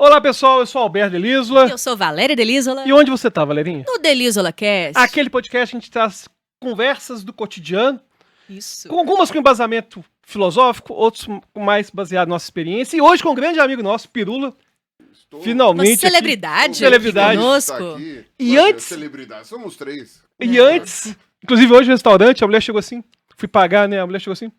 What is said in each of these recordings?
Olá, pessoal, eu sou Alberto Delísola. Eu sou Valéria Delísola. E onde você tá, Valerinha? No Delísola Cast. Aquele podcast a gente traz conversas do cotidiano, Isso. com algumas com embasamento filosófico, outros mais baseado na nossa experiência. E hoje com um grande amigo nosso, Pirula. Finalmente. Uma celebridade. Celebridade. Conosco. E antes... Celebridade, somos três. E antes, inclusive hoje no restaurante, a mulher chegou assim, fui pagar, né? A mulher chegou assim.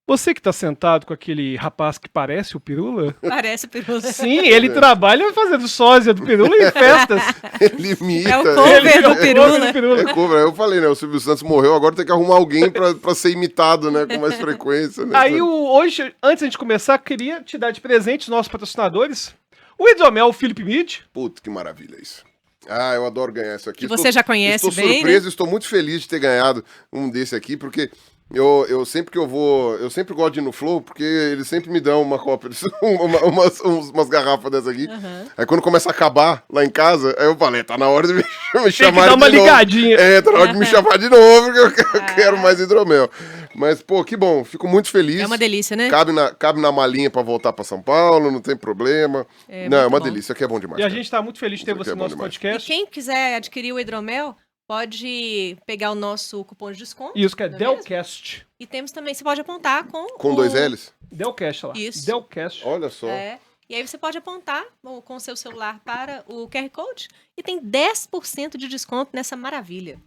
Você que tá sentado com aquele rapaz que parece o Pirula? Parece o Pirula. Sim, ele trabalha fazendo sósia do Pirula em festas. Ele imita. É o cover do Pirula. É cover. Eu falei, né? O Silvio Santos morreu, agora tem que arrumar alguém pra ser imitado, né? Com mais frequência, né? Aí, hoje, antes de começar, queria te dar de presente os nossos patrocinadores. O Hidromel, o Felipe Mid. Puta, que maravilha isso. Ah, eu adoro ganhar isso aqui. Que você já conhece estou bem, surpreso, né? Estou muito feliz de ter ganhado um desse aqui, porque eu sempre que eu vou... Eu sempre gosto de ir no Flow, porque eles sempre me dão uma cópia, umas garrafas dessas aqui. Uhum. Aí quando começa a acabar lá em casa, aí eu falei, tá na hora de me Tem chamar que dar uma de novo. ligadinha. Tá na hora de me chamar de novo, porque eu quero mais hidromel. Mas, pô, que bom, fico muito feliz. É uma delícia, né? Cabe na malinha pra voltar pra São Paulo, não tem problema. Não, é uma delícia, aqui é bom demais. E a cara. gente tá muito feliz de ter Isso aqui você é no bom nosso demais. E podcast. quem quiser adquirir o hidromel, pode pegar o nosso cupom de desconto. Isso, que é não mesmo? Delcast. E temos também, você pode apontar Com dois L's? Delcast, lá. Isso. Delcast. Olha só. É. E aí você pode apontar com o seu celular para o QR Code e tem 10% de desconto nessa maravilha.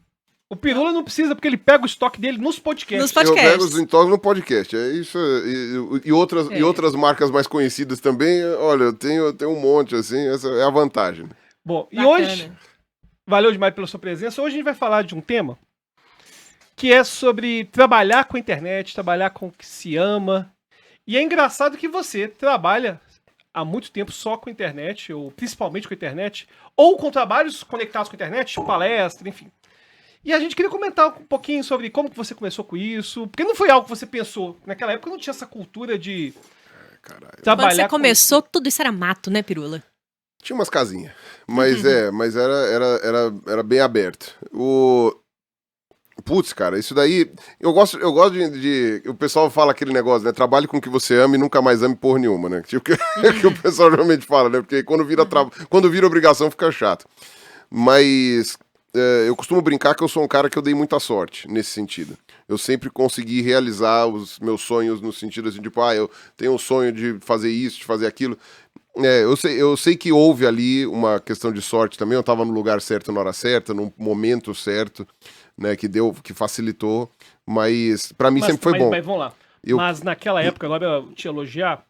O Pirula não precisa, porque ele pega o estoque dele nos podcasts. Nos podcasts. Eu pego os entosos no podcast, é isso. E outras marcas mais conhecidas também, olha, eu tenho um monte, assim, essa é a vantagem. Bom, e Bacana. hoje, valeu demais pela sua presença. Hoje a gente vai falar de um tema que é sobre trabalhar com a internet, trabalhar com o que se ama. E é engraçado que você trabalha há muito tempo só com a internet, ou principalmente com a internet, ou com trabalhos conectados com a internet, tipo palestra, enfim. E a gente queria comentar um pouquinho sobre como que você começou com isso, porque não foi algo que você pensou. Naquela época não tinha essa cultura de Caralho. trabalhar Quando você com começou, tudo isso era mato, né, Pirula? Tinha umas casinhas, mas era bem aberto. Putz, cara, isso daí... Eu gosto de... O pessoal fala aquele negócio, né? Trabalhe com o que você ama e nunca mais ame porra nenhuma, né? Tipo, que o pessoal geralmente fala, né? Porque quando vira obrigação fica chato. Mas... eu costumo brincar que eu sou um cara que eu dei muita sorte nesse sentido. Eu sempre consegui realizar os meus sonhos no sentido assim, tipo, eu tenho um sonho de fazer isso, de fazer aquilo. Eu sei que houve ali uma questão de sorte também, eu estava no lugar certo na hora certa, no momento certo, né, que facilitou, mas pra mim sempre foi bom. Mas vamos lá. Eu- Mas naquela época, agora eu te elogiar,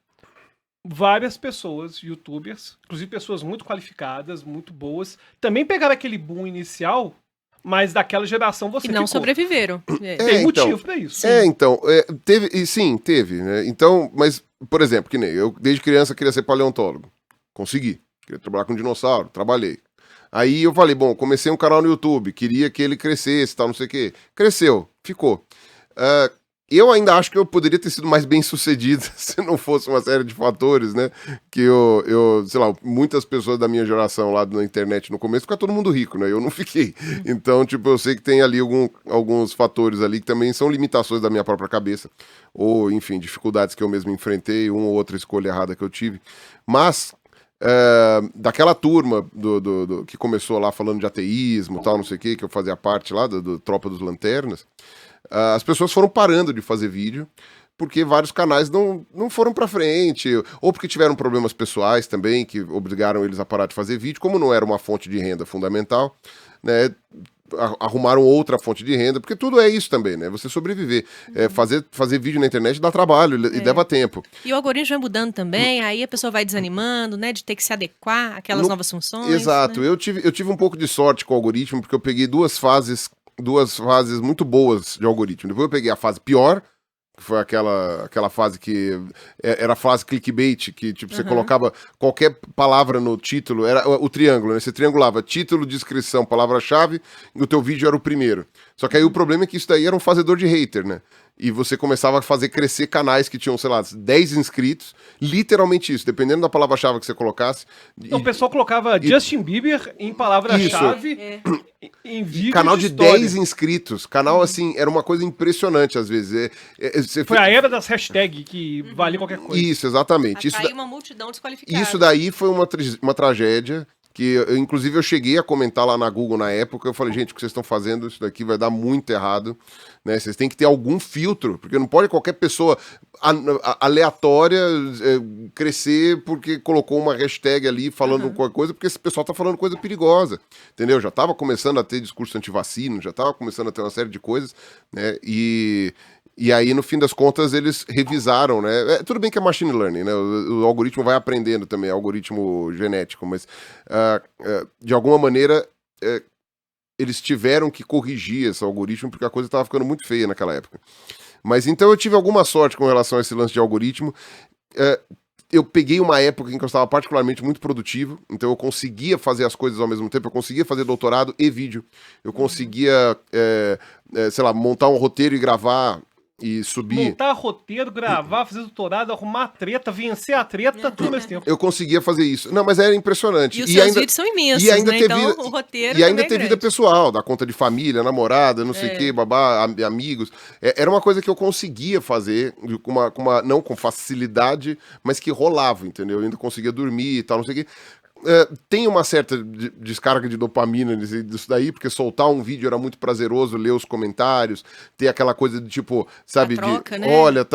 várias pessoas, youtubers, inclusive pessoas muito qualificadas, muito boas, também pegaram aquele boom inicial, mas daquela geração você E não ficou. sobreviveram. Tem motivo pra isso. Teve, né? Então, mas, por exemplo, que nem eu, desde criança, queria ser paleontólogo. Consegui. Queria trabalhar com dinossauro, trabalhei. Aí eu falei, bom, comecei um canal no YouTube, queria que ele crescesse, tal, não sei o quê. Cresceu, ficou. Eu ainda acho que eu poderia ter sido mais bem sucedido se não fosse uma série de fatores, né? Que sei lá, muitas pessoas da minha geração lá na internet no começo, fica todo mundo rico, né? Eu não fiquei. Então, tipo, eu sei que tem ali alguns fatores ali que também são limitações da minha própria cabeça. Ou, enfim, dificuldades que eu mesmo enfrentei, uma ou outra escolha errada que eu tive. Mas... daquela turma que começou lá falando de ateísmo, tal, não sei o que eu fazia parte lá do Tropa dos Lanternas, as pessoas foram parando de fazer vídeo porque vários canais não foram pra frente, ou porque tiveram problemas pessoais também que obrigaram eles a parar de fazer vídeo, como não era uma fonte de renda fundamental, né? Arrumaram outra fonte de renda, porque tudo é isso também, né? Você sobreviver. Fazer vídeo na internet dá trabalho e leva tempo. E o algoritmo vai mudando também, aí a pessoa vai desanimando, né? De ter que se adequar àquelas novas funções. Exato. Né? Eu tive um pouco de sorte com o algoritmo, porque eu peguei duas fases muito boas de algoritmo. Depois eu peguei a fase pior, que foi aquela fase que era a fase clickbait, que tipo, você colocava qualquer palavra no título, era o triângulo, né? Você triangulava título, descrição, palavra-chave, e o teu vídeo era o primeiro. Só que aí o problema é que isso daí era um fazedor de hater, né? e você começava a fazer crescer canais que tinham, sei lá, 10 inscritos, literalmente isso, dependendo da palavra-chave que você colocasse. Então, o pessoal colocava Justin Bieber em palavra-chave em vídeo canal de história. 10 inscritos, canal assim, era uma coisa impressionante às vezes. Foi a era das hashtags que valia qualquer coisa. Isso, exatamente. Atrair uma multidão desqualificada. Isso daí foi uma tragédia. Que inclusive eu cheguei a comentar lá na Google na época, eu falei, gente, o que vocês estão fazendo, isso daqui vai dar muito errado, né? Vocês têm que ter algum filtro, porque não pode qualquer pessoa aleatória crescer porque colocou uma hashtag ali falando qualquer coisa, porque esse pessoal tá falando coisa perigosa, entendeu? Já tava começando a ter discurso antivacina, já tava começando a ter uma série de coisas, né? E aí, no fim das contas, eles revisaram, né? Tudo bem que é machine learning, né? O algoritmo vai aprendendo também, é algoritmo genético, mas de alguma maneira eles tiveram que corrigir esse algoritmo porque a coisa estava ficando muito feia naquela época. Mas então eu tive alguma sorte com relação a esse lance de algoritmo. Eu peguei uma época em que eu estava particularmente muito produtivo, então eu conseguia fazer as coisas ao mesmo tempo, eu conseguia fazer doutorado e vídeo. Eu conseguia, sei lá, montar um roteiro e gravar e subir. Montar roteiro, gravar, fazer doutorado, arrumar treta, vencer a treta, tudo ao mesmo tempo. Eu conseguia fazer isso. Não, mas era impressionante. E os seus vídeos são imensos, e ainda né? ter Então vida, o roteiro e ainda também ter é vida grande. pessoal, dar conta de família, namorada, não sei o que, babá, amigos. Era uma coisa que eu conseguia fazer, não com facilidade, mas que rolava, entendeu? Eu ainda conseguia dormir e tal, não sei o que. Tem uma certa descarga de dopamina disso daí, porque soltar um vídeo era muito prazeroso, ler os comentários, ter aquela coisa de tipo, sabe, troca, de né? olha,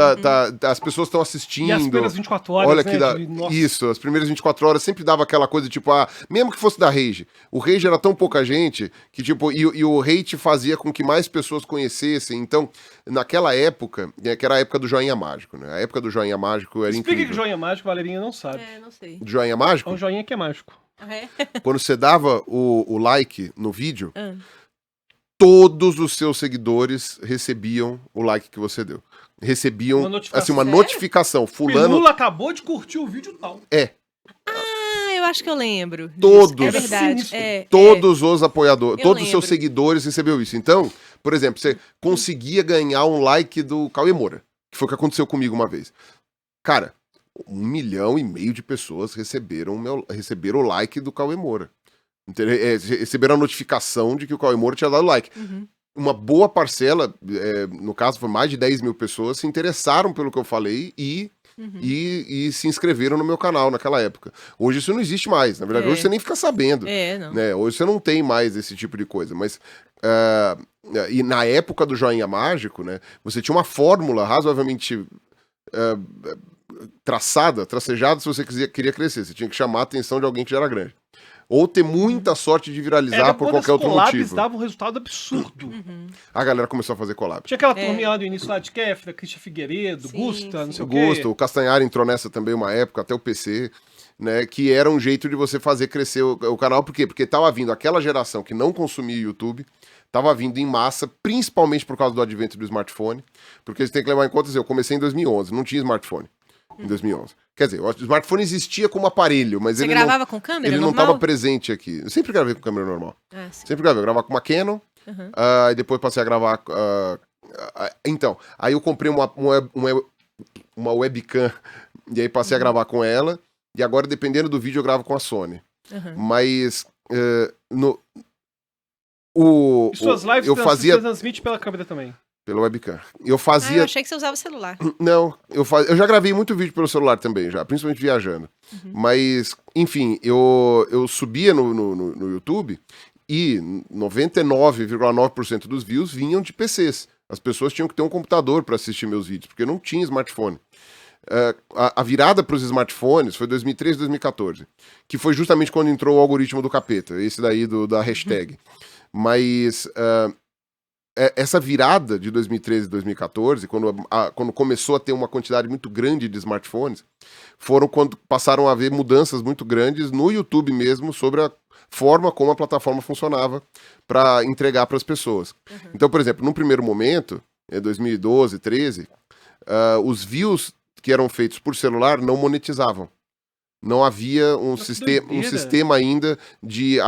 as pessoas estão assistindo. E as primeiras 24 horas, olha né, que dá. nossa. Isso, as primeiras 24 horas sempre dava aquela coisa, tipo, mesmo que fosse da Rage. O Rage era tão pouca gente que, tipo, e o hate fazia com que mais pessoas conhecessem. Então, naquela época, que era a época do joinha mágico, né? A época do joinha mágico era Explica incrível. que joinha mágico, a Valerinha não sabe. Não sei. Do joinha É mágico? um joinha que é mágico. Quando você dava o like no vídeo, todos os seus seguidores recebiam o like que você deu. Recebiam Uma notificação. assim, uma Sério? notificação. Fulano. Lula acabou de curtir o vídeo tal. Eu acho que eu lembro. disso. Todos. É verdade. Sinistro. Todos os apoiadores, Eu todos os seus lembro. seguidores recebeu isso. Então, por exemplo, você conseguia ganhar um like do Cauê Moura, que foi o que aconteceu comigo uma vez. Cara, 1,5 milhão de pessoas receberam o like do Cauê Moura. Entendeu? Receberam a notificação de que o Cauê Moura tinha dado like. Uma boa parcela, no caso foi mais de 10 mil pessoas, se interessaram pelo que eu falei e se inscreveram no meu canal naquela época. Hoje isso não existe mais. Na verdade, hoje você nem fica sabendo. Não. Né? Hoje você não tem mais esse tipo de coisa. Mas e na época do joinha mágico, né, você tinha uma fórmula razoavelmente tracejada se você queria crescer. Você tinha que chamar a atenção de alguém que já era grande. Ou ter muita sorte de viralizar por qualquer outro motivo. Dava um resultado absurdo. A galera começou a fazer collab. Tinha aquela turminha lá do início lá de Kéfera, Christian Figueiredo, Sim, Gusta, não sei O o quê. Gusto, o Castanhari entrou nessa também uma época, até o PC, né? Que era um jeito de você fazer crescer o canal. Por quê? Porque tava vindo aquela geração que não consumia YouTube, tava vindo em massa, principalmente por causa do advento do smartphone. Porque você tem que levar em conta, eu comecei em 2011, não tinha smartphone em 2011. Quer dizer, o smartphone existia como aparelho, mas Você ele gravava com câmera ele não normal? estava presente aqui. Eu sempre gravei com câmera normal. Sim. Sempre gravei. Eu gravava com uma Canon, e depois passei a gravar... então, aí eu comprei uma webcam, e aí passei a gravar com ela, e agora, dependendo do vídeo, eu gravo com a Sony. Mas... E suas lives eu fazia transmite pela câmera também. pela webcam. Eu fazia... Eu achei que você usava o celular. Não, eu já gravei muito vídeo pelo celular também, já, principalmente viajando. Mas, enfim, eu subia no YouTube e 99,9% dos views vinham de PCs. As pessoas tinham que ter um computador para assistir meus vídeos, porque não tinha smartphone. A virada para os smartphones foi 2013, 2014, que foi justamente quando entrou o algoritmo do capeta, esse daí da hashtag. Mas... essa virada de 2013 e 2014, quando começou a ter uma quantidade muito grande de smartphones, foram quando passaram a haver mudanças muito grandes no YouTube mesmo sobre a forma como a plataforma funcionava para entregar para as pessoas. Então, por exemplo, num primeiro momento, em 2012, 2013, os views que eram feitos por celular não monetizavam. Não havia um sistema ainda de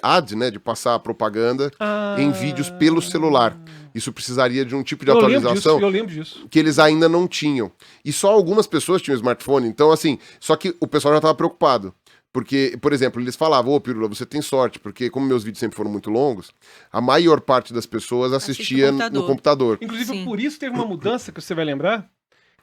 ad, né, de passar propaganda em vídeos pelo celular. Isso precisaria de um tipo de Eu lembro atualização disso, eu lembro disso. que eles ainda não tinham. E só algumas pessoas tinham smartphone. Então, assim, só que o pessoal já estava preocupado. Porque, por exemplo, eles falavam, ô Pirula, você tem sorte, porque como meus vídeos sempre foram muito longos, a maior parte das pessoas assistia no computador. Inclusive, Sim. por isso teve uma mudança que você vai lembrar,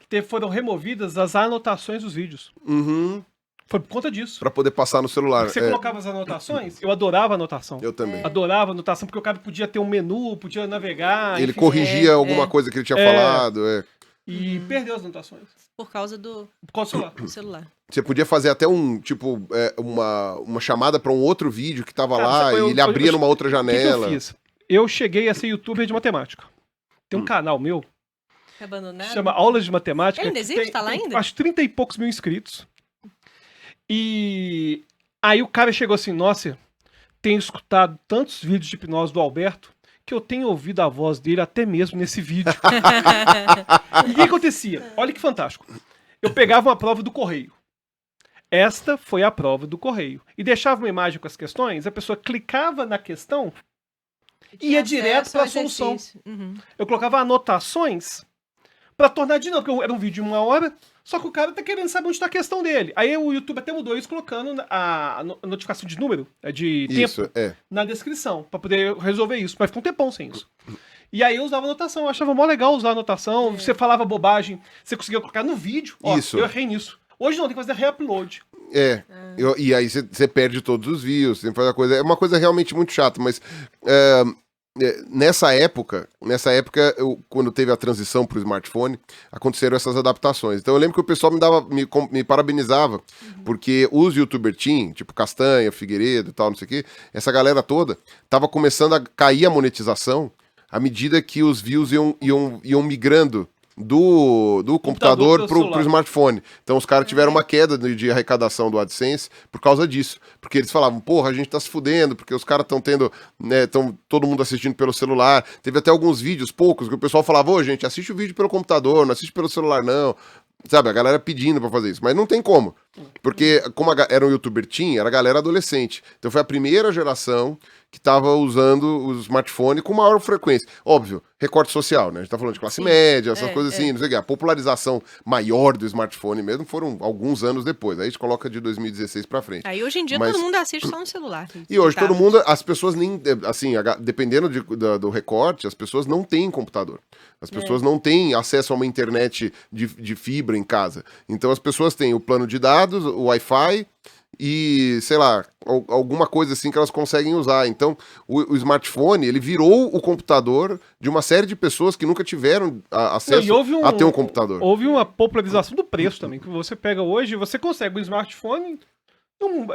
que foram removidas as anotações dos vídeos. Uhum. Foi por conta disso. Pra poder passar no celular. Porque você colocava as anotações, eu adorava anotação. Eu também. Adorava anotação, porque o cara podia ter um menu, podia navegar. Ele enfim. corrigia alguma coisa que ele tinha falado. E perdeu as anotações. Por causa Por causa do celular. do celular. Você podia fazer até uma chamada pra um outro vídeo que tava Cara, lá e ele abria numa outra O que janela. eu fiz? Eu cheguei a ser youtuber de matemática. Tem um canal meu, Abandonado. chama Aulas de Matemática. Ele ainda que existe? Tá lá ainda? Acho 30 e poucos mil inscritos. E aí o cara chegou assim, nossa, tenho escutado tantos vídeos de hipnose do Alberto que eu tenho ouvido a voz dele até mesmo nesse vídeo. E o que acontecia? Olha que fantástico. Eu pegava uma prova do correio. Esta foi a prova do correio. E deixava uma imagem com as questões, a pessoa clicava na questão e ia direto para a solução. Uhum. Eu colocava anotações para tornar dinâmico, porque era um vídeo de 1 hora, só que o cara tá querendo saber onde está a questão dele. Aí o YouTube até mudou isso, colocando a notificação de número, de Isso, tempo, na descrição, para poder resolver isso. Mas ficou um tempão sem isso. E aí eu usava anotação, eu achava mó legal usar anotação, você falava bobagem, você conseguia colocar no vídeo. Ó, Isso. eu errei nisso. Hoje não, tem que fazer reupload. E aí você perde todos os views, tem que fazer a coisa. É uma coisa realmente muito chata, mas nessa época, quando teve a transição pro smartphone, aconteceram essas adaptações. Então eu lembro que o pessoal me parabenizava, porque os youtuber team, tipo Castanha, Figueiredo e tal, não sei o quê, essa galera toda, tava começando a cair a monetização à medida que os views iam migrando do computador pro smartphone. Então os caras tiveram uma queda de arrecadação do AdSense por causa disso. Porque eles falavam, porra, a gente tá se fudendo, porque os caras estão tendo, né, todo mundo assistindo pelo celular. Teve até alguns vídeos, poucos, que o pessoal falava, ô gente, assiste o vídeo pelo computador, não assiste pelo celular não. Sabe, a galera pedindo pra fazer isso. Mas não tem como. Porque como era um youtuber teen, era a galera adolescente. Então foi a primeira geração que tava usando o smartphone com maior frequência. Óbvio, recorte social, né? A gente tá falando de classe média, essas coisas assim, não sei o quê. A popularização maior do smartphone mesmo foram alguns anos depois. Aí a gente coloca de 2016 pra frente. Aí hoje em dia todo mundo assiste só no celular. E hoje todo mundo, as pessoas nem, assim, dependendo do recorte, as pessoas não têm computador. As pessoas não têm acesso a uma internet de fibra em casa. Então as pessoas têm o plano de dados, o Wi-Fi e, sei lá, alguma coisa assim que elas conseguem usar. Então o smartphone, ele virou o computador de uma série de pessoas que nunca tiveram acesso a ter um computador. Houve uma popularização do preço também, que você pega hoje, você consegue um smartphone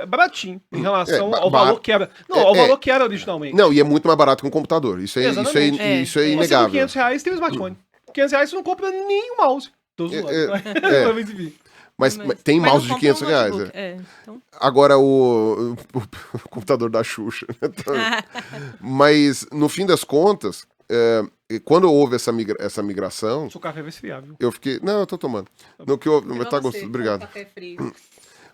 baratinho em relação ao valor que era. Não, ao valor que era originalmente. Não, e é muito mais barato que um computador. Isso é inegável. Você com 500 reais tem um smartphone. 500 reais você não compra nem um mouse. Tô zoando. Mas tem mouse de 500 reais. Então... Agora o computador da Xuxa. Mas, no fim das contas, quando houve essa migração... Seu café vai esfriar, viu? Eu fiquei... Não, eu tô tomando. No que eu tá gostoso. Obrigado. Café frio.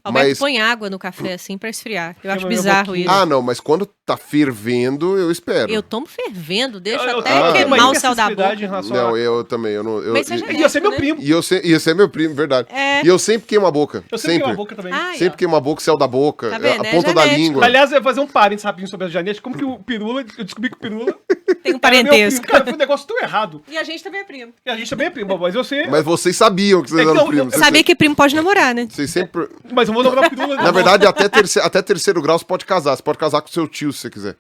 Alberto põe água no café, assim, pra esfriar. Eu acho bizarro isso. Ah, não, mas quando tá fervendo, eu espero. Eu tomo fervendo, deixa até queimar o céu da boca. Não, eu também. Mas você já ia ser meu primo. Ia ser meu primo, verdade. E eu sempre queimo a boca. Eu sempre queimo a boca também. Sempre queimo a boca, céu da boca, tá vendo, a ponta da língua. Aliás, eu ia fazer um parênteses rapidinho sobre a genética. Como que o Pirula, eu descobri que o Pirula... tem um parentesco. Cara, foi um negócio tão errado. E a gente também é primo. E a gente também é primo, mas você... Mas vocês sabiam que vocês eram primos. Sabia que primo pode namorar, né? Vocês sempre... Mas eu vou namorar o Pirula. Na verdade, até terceiro grau você pode casar. Você pode casar com seu tio, se você quiser.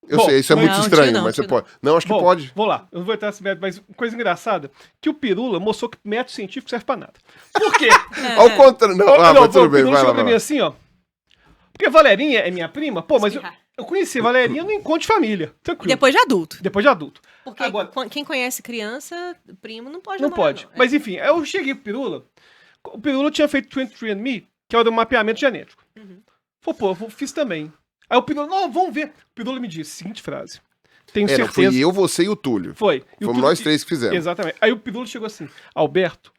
Eu sei, isso é muito estranho, mas você pode. Não, acho que pode. Vou lá, eu não vou entrar nesse método, mas coisa engraçada, que o Pirula mostrou que método científico serve pra nada. Por quê? Ao contrário. Não, mas tudo bem, vai lá. Pra mim assim, ó. Porque a Valerinha é minha prima, pô, mas eu conheci a Valerinha no encontro de família. Tranquilo. Depois de adulto. Depois de adulto. Porque quem conhece criança, primo, não pode Não namorar, pode. Mas enfim, eu cheguei pro Pirula. O Pirula tinha feito 23andMe, que era um mapeamento genético. Falei, pô, eu fiz também. Aí o Pirula, não, vamos ver. O Pirula me disse, seguinte frase. Tenho certeza. Fui eu, você e o Túlio. Foi. Fomos nós três que fizemos. Exatamente. Aí o Pirula chegou assim, Alberto,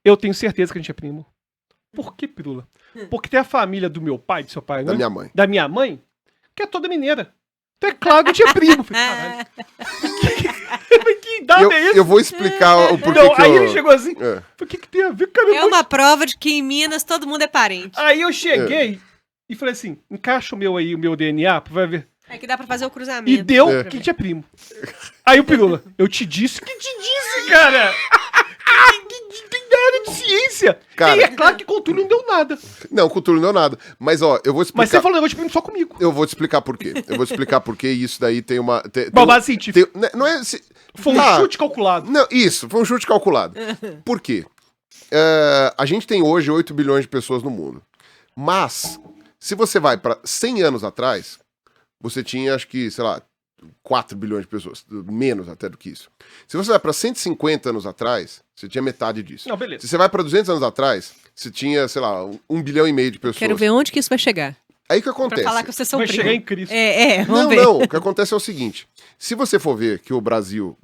eu tenho certeza que a gente é primo. Por que, Pirula? Porque tem a família do meu pai, do seu pai, né? Da minha mãe. Da minha mãe, que é toda mineira. Então é claro que eu tinha primo. Falei, caralho. Que dado é esse? Eu vou explicar o porquê Não, que aí eu... ele chegou assim, É. o que tem a ver, cara? É uma prova de que em Minas todo mundo é parente. Aí eu cheguei e falei assim, encaixa o meu DNA, vai ver. É que dá pra fazer o cruzamento. E deu É. que tinha primo. Aí o Pirula, eu te disse que te disse, cara. Tem nada de ciência. Cara. E é claro que com tudo não deu nada. Não, cultura não deu nada. Mas, ó, eu vou explicar... Mas você falou negócio de primo só comigo. Eu vou te explicar por quê. Eu vou te explicar por quê, e isso daí tem uma... Uma base científica. Não é... Foi um Tá. chute calculado. Não, isso, foi um chute calculado. Por quê? A gente tem hoje 8 bilhões de pessoas no mundo. Mas, se você vai para 100 anos atrás, você tinha, acho que, sei lá, 4 bilhões de pessoas. Menos até do que isso. Se você vai para 150 anos atrás, você tinha metade disso. Não, beleza. Se você vai para 200 anos atrás, você tinha, sei lá, 1 bilhão e meio de pessoas. Quero ver onde que isso vai chegar. Aí o que Pra acontece? falar que vocês são Vai primos. chegar em Cristo. Vamos Não, ver. não. O que acontece é o seguinte: se você for ver que o Brasil,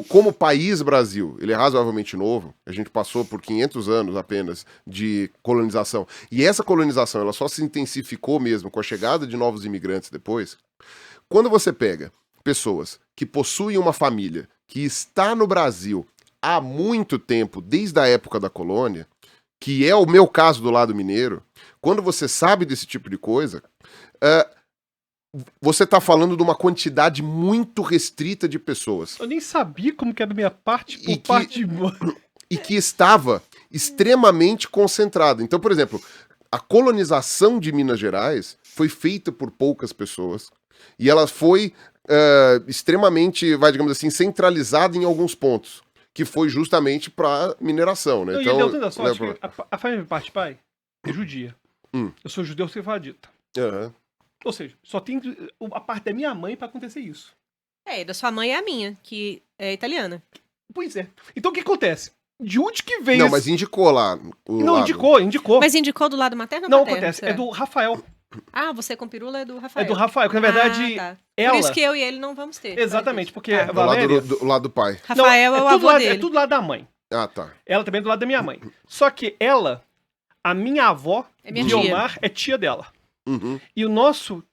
como país Brasil, ele é razoavelmente novo, a gente passou por 500 anos apenas de colonização, e essa colonização ela só se intensificou mesmo com a chegada de novos imigrantes depois. Quando você pega pessoas que possuem uma família que está no Brasil há muito tempo, desde a época da colônia, que é o meu caso do lado mineiro, quando você sabe desse tipo de coisa, você está falando de uma quantidade muito restrita de pessoas. Eu nem sabia como que era da minha parte por E que- parte de... E que estava extremamente concentrada. Então, por exemplo, a colonização de Minas Gerais foi feita por poucas pessoas e ela foi extremamente, digamos assim, centralizada em alguns pontos, que foi justamente para mineração, né? Não, Então, e deu tanta sorte né, que a família de parte de pai é judia. Hum. Eu sou judeu sefardita. Aham. Ou seja, só tem a parte da minha mãe pra acontecer isso. E da sua mãe é a minha, que é italiana. Pois é. Então o que acontece? De onde que veio Não, esse... mas indicou lá. Não, lado. indicou. Mas indicou do lado materno ou Não materno? acontece, será? é do Rafael. Ah, você com pirula é do Rafael. É do Rafael, que na verdade tá. ela... Por isso que eu e ele não vamos ter. Exatamente, porque Tá. a Do lado Valéria... do lado do pai. Não, Rafael é o tudo avô lado, dele. É tudo lá da mãe. Ah, tá. Ela também é do lado da minha mãe. Só que ela, a minha avó, É minha tia. Guiomar, é tia dela. Uhum. E o nosso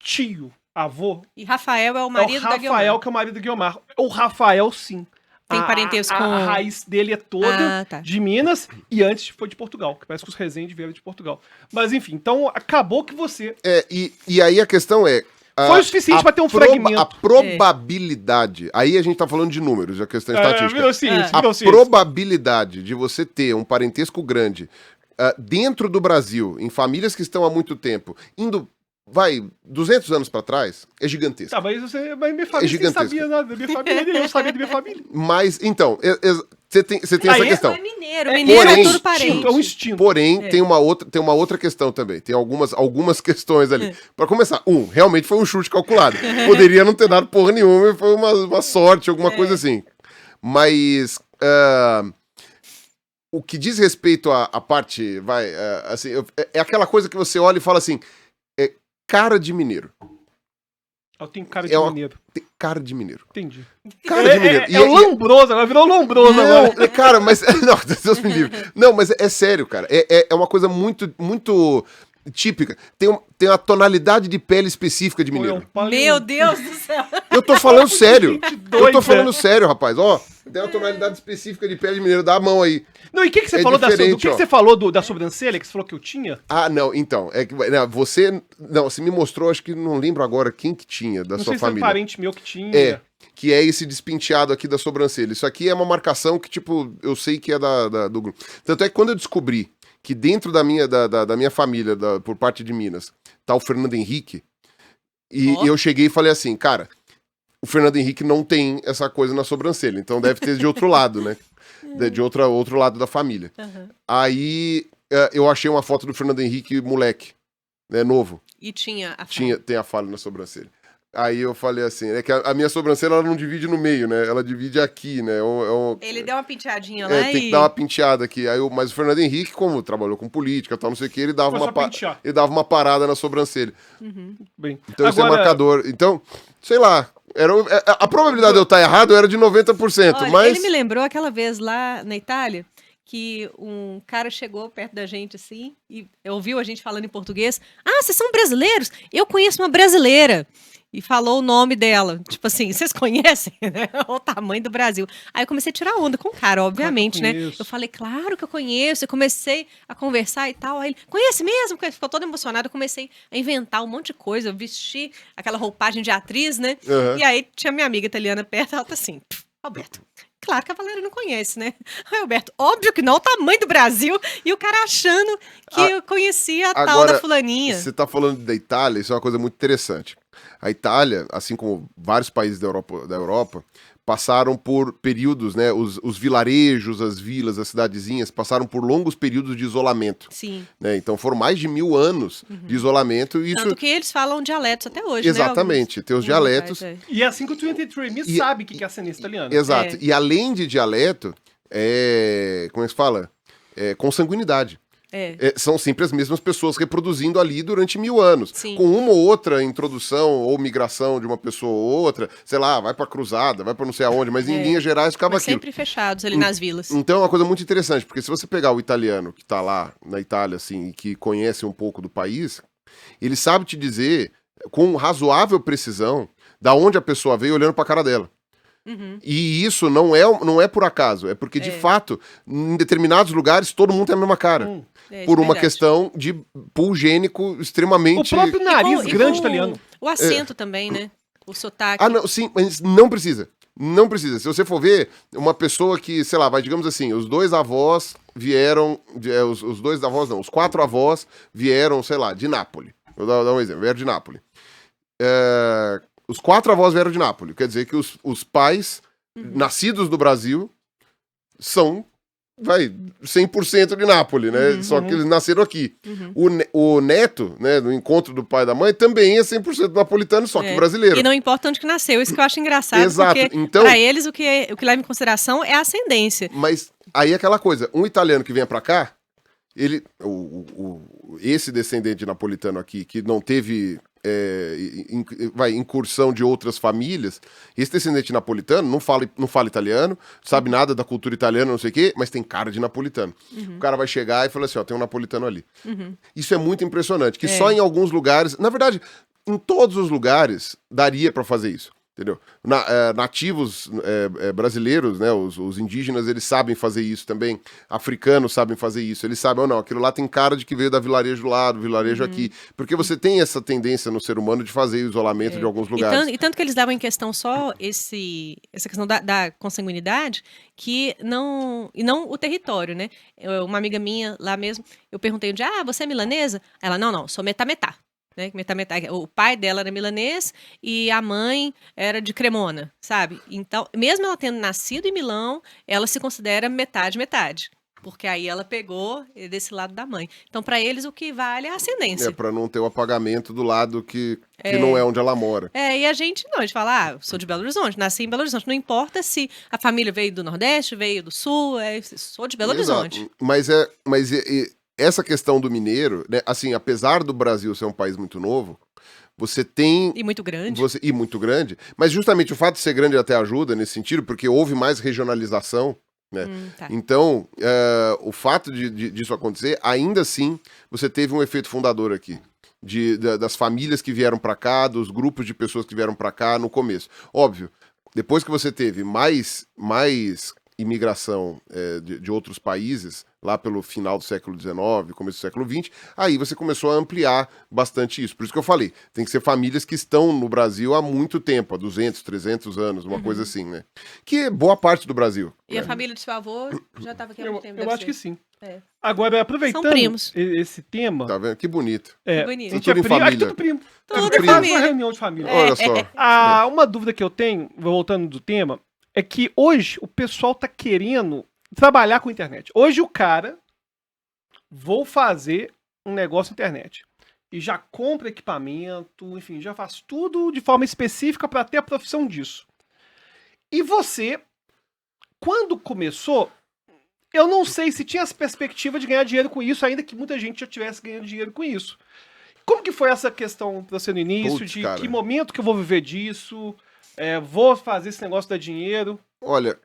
tio, avô, E Rafael é o é o marido da Rafael, Guiomar. que é o marido da Guiomar. O Rafael, sim. Tem parentesco com... A raiz dele é toda Ah, tá. de Minas e antes foi de Portugal, que parece que os Rezende vieram de Portugal. Mas enfim, então acabou que você... E aí a questão é... Foi o suficiente pra ter um fragmento. A probabilidade... Aí a gente tá falando de números, a questão estatística. virou ciência, A virou ciência. probabilidade de você ter um parentesco grande dentro do Brasil, em famílias que estão há muito tempo, indo, 200 anos pra trás, é gigantesca. Tá, mas minha família você gigantesca. sabia nada da minha família, eu sabia da minha família. Mas, então, você tem Aí essa é- questão. É mineiro. É, Mineiro porém, é tudo parente. É um instinto. Porém, É. tem uma outra questão também. Tem algumas questões ali. Pra começar, realmente foi um chute calculado. Poderia não ter dado porra nenhuma e foi uma sorte, alguma coisa assim. Mas o que diz respeito à parte, assim, é aquela coisa que você olha e fala assim, é cara de mineiro. Eu tenho cara de É uma- mineiro. Tem cara de mineiro. Entendi. Cara de mineiro. É o Lombroso, agora virou Lombroso agora. Não, cara, mas. Não, Deus me livre. Não, mas é sério, cara. É uma coisa muito, muito típica. Tem uma tonalidade de pele específica de mineiro. Meu Deus do céu. Eu tô falando sério. Gente Eu doida. tô falando sério, rapaz. Ó, tem uma tonalidade específica de pele de mineiro. Dá a mão aí. Não, e o que você É falou do diferente, que ó. você falou da sobrancelha, que você falou que eu tinha? Ah, não, então. É que não, você me mostrou, acho que não lembro agora quem que tinha da Não sua sei se é um família. parente meu que tinha. É, que é esse despenteado aqui da sobrancelha. Isso aqui é uma marcação que, tipo, eu sei que é do grupo. Tanto é que quando eu descobri que dentro da minha família, por parte de Minas, tá o Fernando Henrique, e Ó. eu cheguei e falei assim, cara, o Fernando Henrique não tem essa coisa na sobrancelha, então deve ter de outro lado, né? De outro lado da família. Uhum. Aí eu achei uma foto do Fernando Henrique moleque, né, novo. E tinha a Tem a falha na sobrancelha. Aí eu falei assim, é que a minha sobrancelha ela não divide no meio, né? Ela divide aqui, né? Ele deu uma penteadinha lá tem que dar uma penteada aqui. Mas o Fernando Henrique, como trabalhou com política, tal, não sei o que, ele dava, Foi só pentear. ele dava uma parada na sobrancelha. Bem, Então isso é agora, marcador. Então, sei lá, a probabilidade de eu estar errado era de 90%, Olha, mas... ele me lembrou aquela vez lá na Itália que um cara chegou perto da gente assim e ouviu a gente falando em português. Ah, vocês são brasileiros? Eu conheço uma brasileira. e falou o nome dela. Tipo assim, vocês conhecem, né? O tamanho do Brasil. Aí eu comecei a tirar onda com o cara, obviamente, né? conheço. Eu falei, claro que eu conheço. Eu comecei a conversar e tal. Aí ele, conhece mesmo? Porque ele ficou todo emocionado. Eu comecei a inventar um monte de coisa. Eu vesti aquela roupagem de atriz, né? Aham. E aí tinha minha amiga italiana perto, ela tá assim, Alberto, claro que a Valéria não conhece, né? Aí, Alberto, óbvio que não, o tamanho do Brasil. E o cara achando que eu conhecia a tal agora, da fulaninha. Você tá falando da Itália, isso é uma coisa muito interessante. A Itália, assim como vários países da Europa passaram por períodos, né? Os vilarejos, as vilas, as cidadezinhas passaram por longos períodos de isolamento. Sim. Né? Então foram mais de 1000 anos de isolamento. E isso, Tanto que eles falam dialetos até hoje, exatamente, né? tem os dialetos. Locais, E é assim que o 23andMe E- sabe o que é ascendência italiana. Exato. É. E além de dialeto, como é que se fala? Consanguinidade. São sempre as mesmas pessoas reproduzindo ali durante 1000 anos. Sim. Com uma ou outra introdução ou migração de uma pessoa ou outra, sei lá, vai pra cruzada, vai pra não sei aonde, mas em linhas gerais ficava Mas aquilo. sempre fechados ali nas vilas. Então é uma coisa muito interessante, porque se você pegar o italiano que tá lá na Itália, assim, e que conhece um pouco do país, ele sabe te dizer, com razoável precisão, da onde a pessoa veio olhando pra cara dela. Uhum. E isso não é por acaso, é porque, de fato, em determinados lugares, todo mundo tem a mesma cara. É, Por de uma verdade. questão de pool gênico O extremamente... próprio nariz E com grande italiano. O acento também, né? O sotaque. Ah, não, sim, mas não precisa. Não precisa. Se você for ver, uma pessoa que, sei lá, vai, digamos assim, os dois avós vieram. Os dois avós não, os 4 avós vieram, sei lá, de Nápoles. Vou dar um exemplo, vieram de Nápoles. Os 4 avós vieram de Nápoles. Quer dizer que os pais, nascidos no Brasil, são. 100% de Nápoles, né? Só que eles nasceram aqui. O neto, né, no encontro do pai e da mãe, também é 100% napolitano, só que brasileiro. E não importa onde que nasceu, isso que eu acho engraçado. Exato. Porque Então- pra eles o que leva em consideração é a ascendência. Mas aí é aquela coisa, um italiano que vem pra cá, ele, esse descendente napolitano aqui, que não teve incursão de outras famílias, esse descendente napolitano não fala italiano, sabe nada da cultura italiana, não sei o quê, mas tem cara de napolitano. O cara vai chegar e fala assim, ó, tem um napolitano ali. Isso é muito impressionante, que só em alguns lugares, na verdade, em todos os lugares, daria pra fazer isso. Entendeu? Nativos brasileiros, né, os indígenas, eles sabem fazer isso também. Africanos sabem fazer isso. Eles sabem, ou não, aquilo lá tem cara de que veio da vilarejo lá, do vilarejo aqui. Porque você tem essa tendência no ser humano de fazer o isolamento de alguns lugares. E tanto que eles davam em questão só essa questão da consanguinidade, que não. E não o território, né? Uma amiga minha lá mesmo, eu perguntei um dia, você é milanesa? Ela, não, sou metá-metá. Né? O pai dela era milanês e a mãe era de Cremona, sabe? Então, mesmo ela tendo nascido em Milão, ela se considera metade, porque aí ela pegou desse lado da mãe. Então, para eles, o que vale é a ascendência. Pra não ter o apagamento do lado que não é onde ela mora. E a gente não, a gente fala, eu sou de Belo Horizonte, nasci em Belo Horizonte. Não importa se a família veio do Nordeste, veio do Sul, sou de Belo Horizonte. Mas essa questão do mineiro, né, assim, apesar do Brasil ser um país muito novo, você tem... E muito grande. E muito grande, mas justamente o fato de ser grande até ajuda nesse sentido, porque houve mais regionalização, né? Tá. Então, o fato disso acontecer, ainda assim, você teve um efeito fundador aqui. Das famílias que vieram pra cá, dos grupos de pessoas que vieram pra cá no começo. Óbvio, depois que você teve mais imigração de outros países, lá pelo final do século XIX, começo do século XX, aí você começou a ampliar bastante isso. Por isso que eu falei, tem que ser famílias que estão no Brasil há muito tempo, há 200, 300 anos, uma coisa assim, né? Que é boa parte do Brasil. E a família de seu avô já estava aqui há muito tempo. Eu acho que sim. É. Agora, aproveitando São primos. esse tema... Tá vendo? Que bonito. Que bonito. A gente Tudo é em primo, família. tudo primo. Tudo Faz em família. uma reunião de família. Olha só. Uma dúvida que eu tenho, voltando do tema, é que hoje o pessoal tá querendo trabalhar com internet. Hoje o cara, vou fazer um negócio na internet. E já compra equipamento, enfim, já faz tudo de forma específica para ter a profissão disso. E você, quando começou, eu não sei se tinha essa perspectiva de ganhar dinheiro com isso, ainda que muita gente já tivesse ganhando dinheiro com isso. Como que foi essa questão pra você no início? Putz, de cara. que momento que eu vou viver disso? Vou fazer esse negócio dar dinheiro? Olha,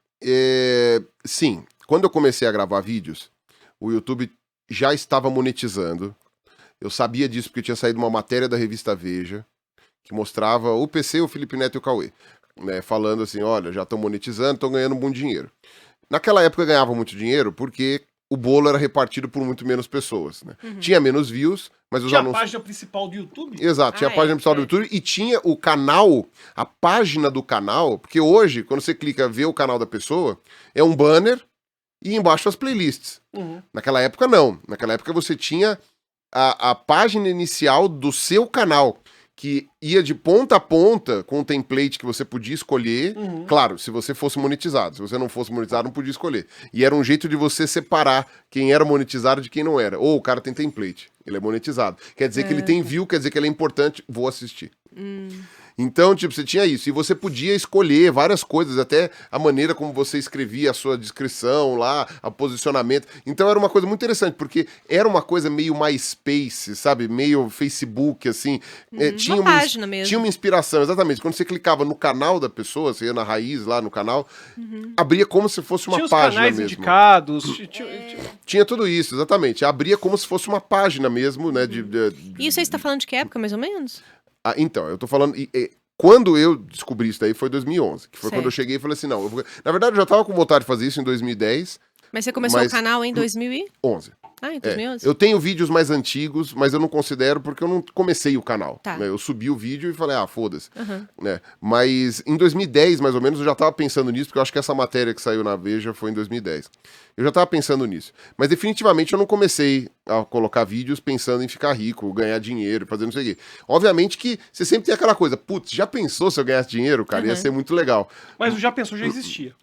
sim, quando eu comecei a gravar vídeos, o YouTube já estava monetizando. Eu sabia disso porque tinha saído uma matéria da revista Veja, que mostrava o PC, o Felipe Neto e o Cauê, né, falando assim, olha, já estão monetizando, estão ganhando muito dinheiro. Naquela época ganhava muito dinheiro porque o bolo era repartido por muito menos pessoas, né? Tinha menos views, mas os Tinha a anúncios... página principal do YouTube? Exato, tinha a página principal do é. YouTube e tinha o canal, a página do canal, porque hoje, quando você clica ver o canal da pessoa, é um banner e embaixo as playlists. Uhum. Naquela época, não. Naquela época você tinha a página inicial do seu canal, que ia de ponta a ponta com um template que você podia escolher. Uhum. Claro, se você fosse monetizado. Se você não fosse monetizado, não podia escolher. E era um jeito de você separar quem era monetizado de quem não era. Ou o cara tem template, ele é monetizado. Quer dizer que ele tem view, quer dizer que ele é importante, vou assistir. Então, tipo, você tinha isso. E você podia escolher várias coisas, até a maneira como você escrevia a sua descrição lá, o posicionamento. Então era uma coisa muito interessante, porque era uma coisa meio MySpace, sabe? Meio Facebook, assim. Tinha Uma página mesmo. Tinha uma inspiração, exatamente. Quando você clicava no canal da pessoa, você ia na raiz lá no canal, abria como se fosse uma Tinha os página canais mesmo. indicados. Tinha tudo isso, exatamente. Abria como se fosse uma página mesmo, né? E você está falando de que época, mais ou menos? Então, eu tô falando... quando eu descobri isso daí foi 2011, que foi Certo. quando eu cheguei e falei assim, não, na verdade eu já tava com vontade de fazer isso em 2010, Mas você começou Mas- o canal em 2011? 11. Em 2011? Eu tenho vídeos mais antigos, mas eu não considero porque eu não comecei o canal. Tá. Né? Eu subi o vídeo e falei, foda-se. Aham. Né? Mas em 2010, mais ou menos, eu já tava pensando nisso, porque eu acho que essa matéria que saiu na Veja foi em 2010. Eu já tava pensando nisso. Mas definitivamente eu não comecei a colocar vídeos pensando em ficar rico, ganhar dinheiro, fazer não sei o quê. Obviamente que você sempre tem aquela coisa, putz, já pensou se eu ganhasse dinheiro, cara? Ia ser muito legal. Mas o Já Pensou já existia.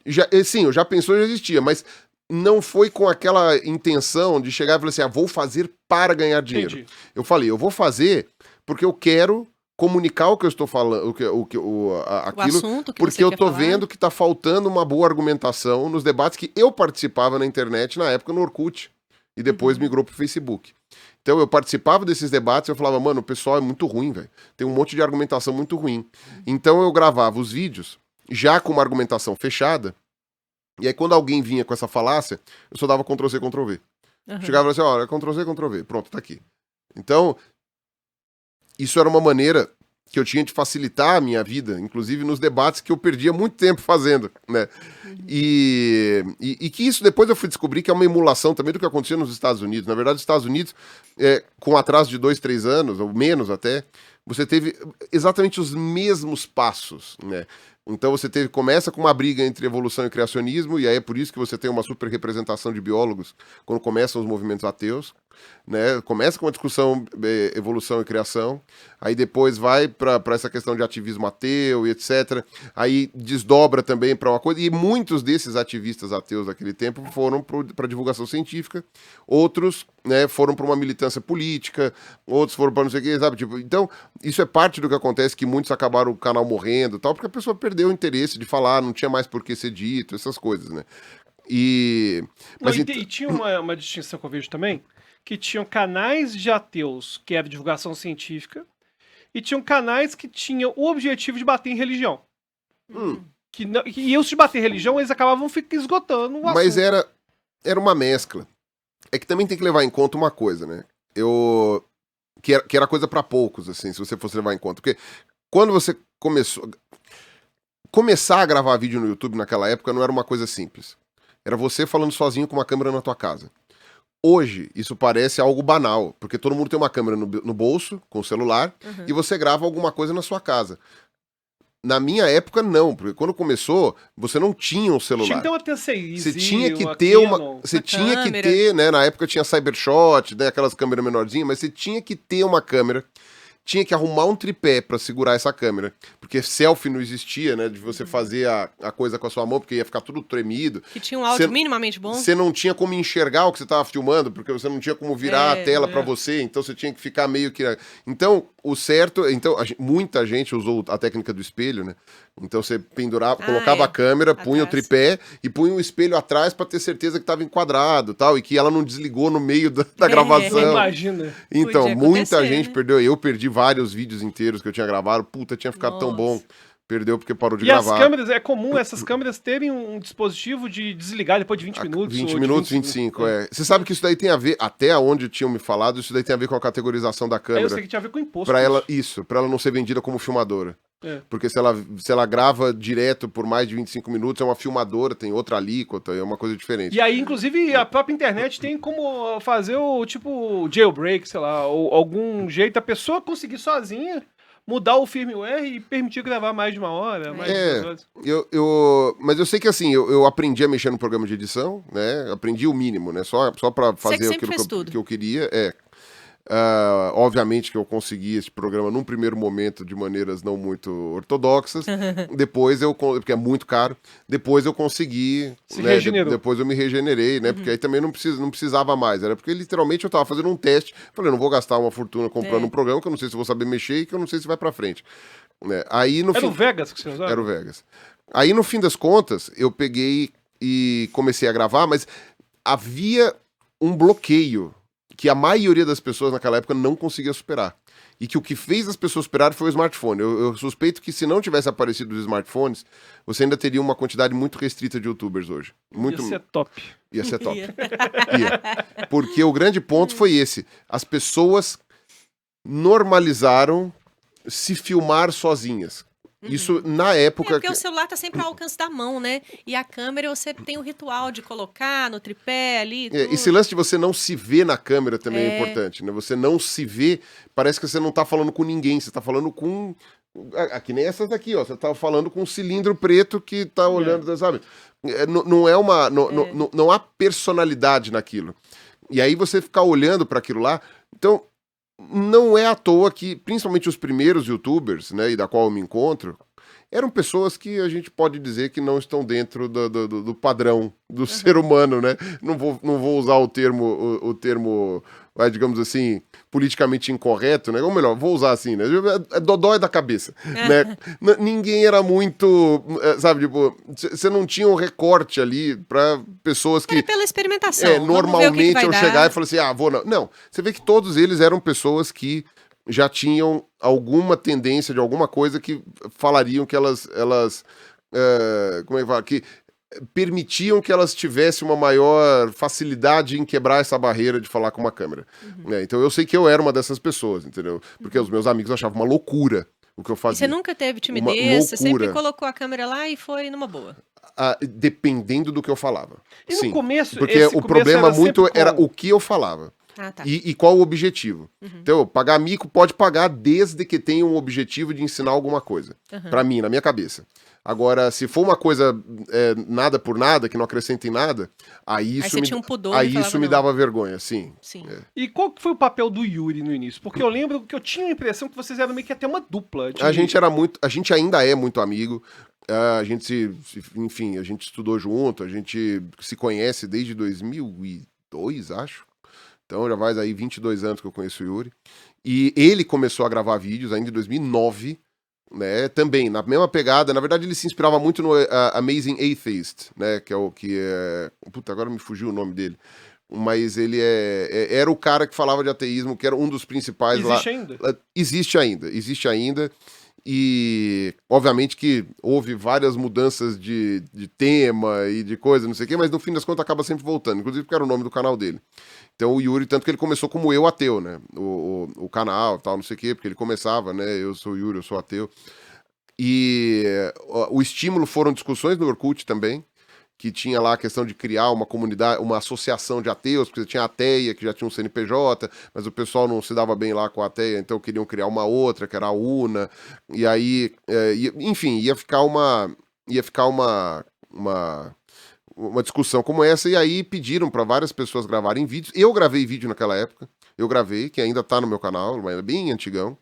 Sim, eu já pensou, já existia, mas não foi com aquela intenção de chegar e falar assim, vou fazer para ganhar dinheiro. Entendi. Eu falei, eu vou fazer porque eu quero comunicar o que eu estou falando, aquilo, assunto que porque você eu quer tô falar. vendo que tá faltando uma boa argumentação nos debates que eu participava na internet na época no Orkut e depois migrou pro Facebook. Então eu participava desses debates e eu falava, mano, o pessoal é muito ruim, velho. Tem um monte de argumentação muito ruim. Então eu gravava os vídeos já com uma argumentação fechada. E aí, quando alguém vinha com essa falácia, eu só dava Ctrl-C, Ctrl-V. Aham. Chegava e falava assim, olha, Ctrl-C, Ctrl-V. Pronto, tá aqui. Então, isso era uma maneira que eu tinha de facilitar a minha vida, inclusive nos debates que eu perdia muito tempo fazendo, né? E que isso depois eu fui descobrir que é uma emulação também do que acontecia nos Estados Unidos. Na verdade, os Estados Unidos, com atraso de 2, 3 anos, ou menos até, você teve exatamente os mesmos passos, né? Então você começa com uma briga entre evolução e criacionismo, e aí é por isso que você tem uma super representação de biólogos quando começam os movimentos ateus, né? Começa com uma discussão evolução e criação, aí depois vai para essa questão de ativismo ateu e etc. Aí desdobra também para uma coisa, e muitos desses ativistas ateus daquele tempo foram para divulgação científica, outros, né, foram para uma militância política, outros foram para não sei o que, sabe? Tipo, então, isso é parte do que acontece, que muitos acabaram o canal morrendo e tal, porque a pessoa perdeu o interesse de falar, não tinha mais por que ser dito, essas coisas, né? Mas E tinha uma distinção que eu vejo também, que tinham canais de ateus, que era divulgação científica, e tinham canais que tinham o objetivo de bater em religião. E os de bater em religião, eles acabavam esgotando o Mas assunto. era uma mescla. É que também tem que levar em conta uma coisa, né? Que era coisa pra poucos, assim, se você fosse levar em conta. Porque quando você começar a gravar vídeo no YouTube naquela época não era uma coisa simples. Era você falando sozinho com uma câmera na tua casa. Hoje, isso parece algo banal, porque todo mundo tem uma câmera no bolso, com o celular, e você grava alguma coisa na sua casa. Na minha época, não, porque quando começou, você não tinha um celular. Tinha que ter uma TCI. Você tinha que ter Você tinha que ter, né? Na época tinha Cybershot, né, aquelas câmeras menorzinhas, mas você tinha que ter uma câmera. Tinha que arrumar um tripé pra segurar essa câmera. Porque selfie não existia, né? De você fazer a coisa com a sua mão, porque ia ficar tudo tremido. Que tinha um áudio minimamente bom. Você não tinha como enxergar o que você tava filmando, porque você não tinha como virar a tela pra você, então você tinha que ficar meio que... Então, o certo... Então, muita gente usou a técnica do espelho, né? Então você pendurava, colocava a câmera, punha o tripé e punha o espelho atrás pra ter certeza que tava enquadrado, tal, e que ela não desligou no meio da gravação. Imagina. Então, Podia muita acontecer, gente né? perdeu. Eu perdi vários vídeos inteiros que eu tinha gravado. Puta, tinha ficado tão bom. Perdeu porque parou de E gravar. as câmeras, é comum essas câmeras terem um dispositivo de desligar depois de 20 minutos. 20 ou de minutos, 25, 25, é. Você sabe que isso daí tem a ver, até onde tinham me falado, isso daí tem a ver com a categorização da Aí eu câmera. sei que tinha a ver com imposto. Pra ela, pra ela não ser vendida como filmadora. É. Porque se ela grava direto por mais de 25 minutos, é uma filmadora, tem outra alíquota, é uma coisa diferente. E aí, inclusive, a própria internet tem como fazer o tipo jailbreak, sei lá, ou algum jeito a pessoa conseguir sozinha mudar o firmware e permitir gravar mais de 1 hora, mais de 2 horas. Mas eu sei que assim, eu aprendi a mexer no programa de edição, né? Aprendi o mínimo, né? Só pra fazer sempre aquilo fez tudo. que eu queria. Obviamente que eu consegui esse programa num primeiro momento de maneiras não muito ortodoxas. Depois porque é muito caro. Depois eu consegui. Se né, regenerou. Depois eu me regenerei, né? Porque aí também não precisava mais. Era porque literalmente eu tava fazendo um teste. Falei, não vou gastar uma fortuna comprando um programa que eu não sei se vou saber mexer e que eu não sei se vai pra frente. Né? Aí, no Era o Vegas que você usava? Era o Vegas. Aí, no fim das contas, eu peguei e comecei a gravar, mas havia um bloqueio que a maioria das pessoas naquela época não conseguia superar. E que o que fez as pessoas superarem foi o smartphone. Eu suspeito que se não tivesse aparecido os smartphones, você ainda teria uma quantidade muito restrita de youtubers hoje. Muito... Ia ser top. Ia ser top. Ia. Porque o grande ponto foi esse. As pessoas normalizaram se filmar sozinhas. Isso na época... Porque o celular tá sempre ao alcance da mão, né? E a câmera você tem o ritual de colocar no tripé ali. Esse lance de você não se ver na câmera também é importante, né? Você não se vê, parece que você não tá falando com ninguém, você tá falando com... Que nem essas daqui, ó. Você tá falando com um cilindro preto que tá olhando, sabe? Não é uma... Não há personalidade naquilo. E aí você ficar olhando para aquilo lá... Então, não é à toa que, principalmente os primeiros youtubers, né, e da qual eu me encontro, eram pessoas que a gente pode dizer que não estão dentro do padrão do ser humano, né? Não vou usar o termo, digamos assim, politicamente incorreto, né? Ou melhor, vou usar assim, né? Dodói da cabeça, né? Ninguém era muito, sabe, tipo, você não tinha um recorte ali para pessoas que... Era pela experimentação. Normalmente eu chegar e falar assim, vou não. Não, você vê que todos eles eram pessoas que já tinham alguma tendência de alguma coisa que falariam que elas como é que fala? Que permitiam que elas tivessem uma maior facilidade em quebrar essa barreira de falar com uma câmera. Então eu sei que eu era uma dessas pessoas, entendeu? Porque os meus amigos achavam uma loucura o que eu fazia. E você nunca teve timidez, você sempre colocou a câmera lá e foi numa boa. Dependendo do que eu falava. E no Sim. começo, Porque o problema muito era o que eu falava. Tá. E qual o objetivo. Então, pagar mico pode pagar desde que tenha um objetivo de ensinar alguma coisa. Pra mim, na minha cabeça. Agora, se for uma coisa nada por nada, que não acrescenta em nada, aí isso, tinha um pudor me dava vergonha, sim. E qual que foi o papel do Yuri no início? Porque eu lembro que eu tinha a impressão que vocês eram meio que até uma dupla. A gente ainda é muito amigo. A gente enfim, a gente estudou junto, a gente se conhece desde 2002, acho. Então já faz aí 22 anos que eu conheço o Yuri. E ele começou a gravar vídeos ainda em 2009, né? Também, na mesma pegada. Na verdade, ele se inspirava muito no Amazing Atheist, né? Que é o que é... Puta, agora me fugiu o nome dele. Mas ele era o cara que falava de ateísmo, que era um dos principais lá. Existe ainda? Existe ainda. E, obviamente, que houve várias mudanças de tema e de coisa, não sei o quê, mas no fim das contas acaba sempre voltando. Inclusive porque era o nome do canal dele. Então o Yuri, tanto que ele começou como eu ateu, né? O canal e tal, não sei o quê, porque ele começava, né? Eu sou o Yuri, eu sou ateu. E o estímulo foram discussões no Orkut também, que tinha lá a questão de criar uma comunidade, uma associação de ateus, porque tinha a Ateia, que já tinha um CNPJ, mas o pessoal não se dava bem lá com a Ateia, então queriam criar uma outra, que era a UNA, e aí, enfim, ia ficar uma discussão como essa, e aí pediram para várias pessoas gravarem vídeos. Eu gravei vídeo naquela época, que ainda tá no meu canal, mas é bem antigão,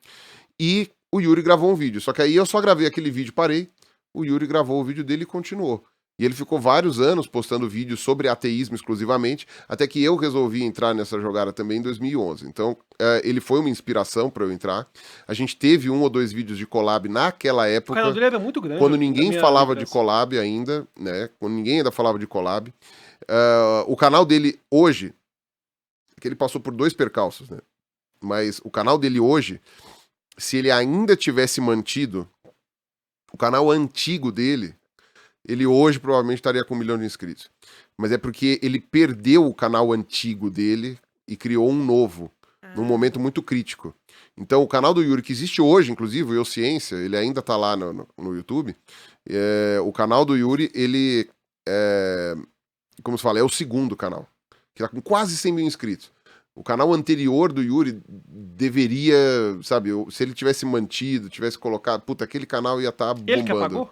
e o Yuri gravou um vídeo, só que aí eu só gravei aquele vídeo, parei, o Yuri gravou o vídeo dele e continuou. E ele ficou vários anos postando vídeos sobre ateísmo exclusivamente, até que eu resolvi entrar nessa jogada também em 2011. Então, ele foi uma inspiração para eu entrar. A gente teve 1 ou 2 vídeos de collab naquela época. O canal dele era muito grande. Quando ninguém falava de collab ainda, né? Quando ninguém ainda falava de collab. O canal dele hoje, que ele passou por 2 percalços, né? Mas o canal dele hoje, se ele ainda tivesse mantido O canal antigo dele, ele hoje provavelmente estaria com 1 milhão de inscritos. Mas é porque ele perdeu o canal antigo dele e criou um novo, num momento muito crítico. Então, o canal do Yuri, que existe hoje, inclusive, o Eu Ciência, ele ainda tá lá no YouTube. O canal do Yuri, ele como se fala, é o segundo canal, que tá com quase 100 mil inscritos. O canal anterior do Yuri deveria, sabe, se ele tivesse mantido, tivesse colocado, puta, aquele canal ia estar bombando. Ele que apagou?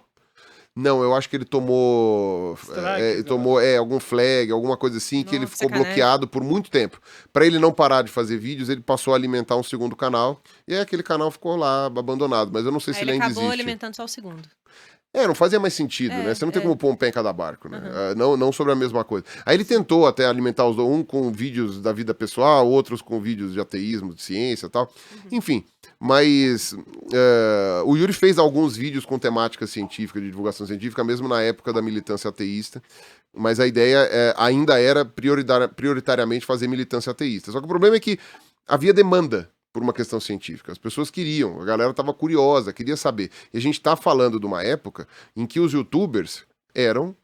Não, eu acho que ele tomou Strike, algum flag, alguma coisa assim, que ele Nossa, ficou sacanagem. bloqueado por muito tempo. Pra ele não parar de fazer vídeos, ele passou a alimentar um segundo canal, e aí aquele canal ficou lá, abandonado, mas eu não sei Aí se ele ele ainda acabou existe. alimentando só o segundo. Não fazia mais sentido, né? Você não tem como pôr um pé em cada barco, né? Não sobre a mesma coisa. Aí ele tentou até alimentar os dois, um com vídeos da vida pessoal, outros com vídeos de ateísmo, de ciência e tal. Enfim, mas o Yuri fez alguns vídeos com temática científica, de divulgação científica, mesmo na época da militância ateísta. Mas a ideia ainda era prioritariamente fazer militância ateísta. Só que o problema é que havia demanda por uma questão científica. As pessoas queriam, a galera estava curiosa, queria saber. E a gente está falando de uma época em que os youtubers eram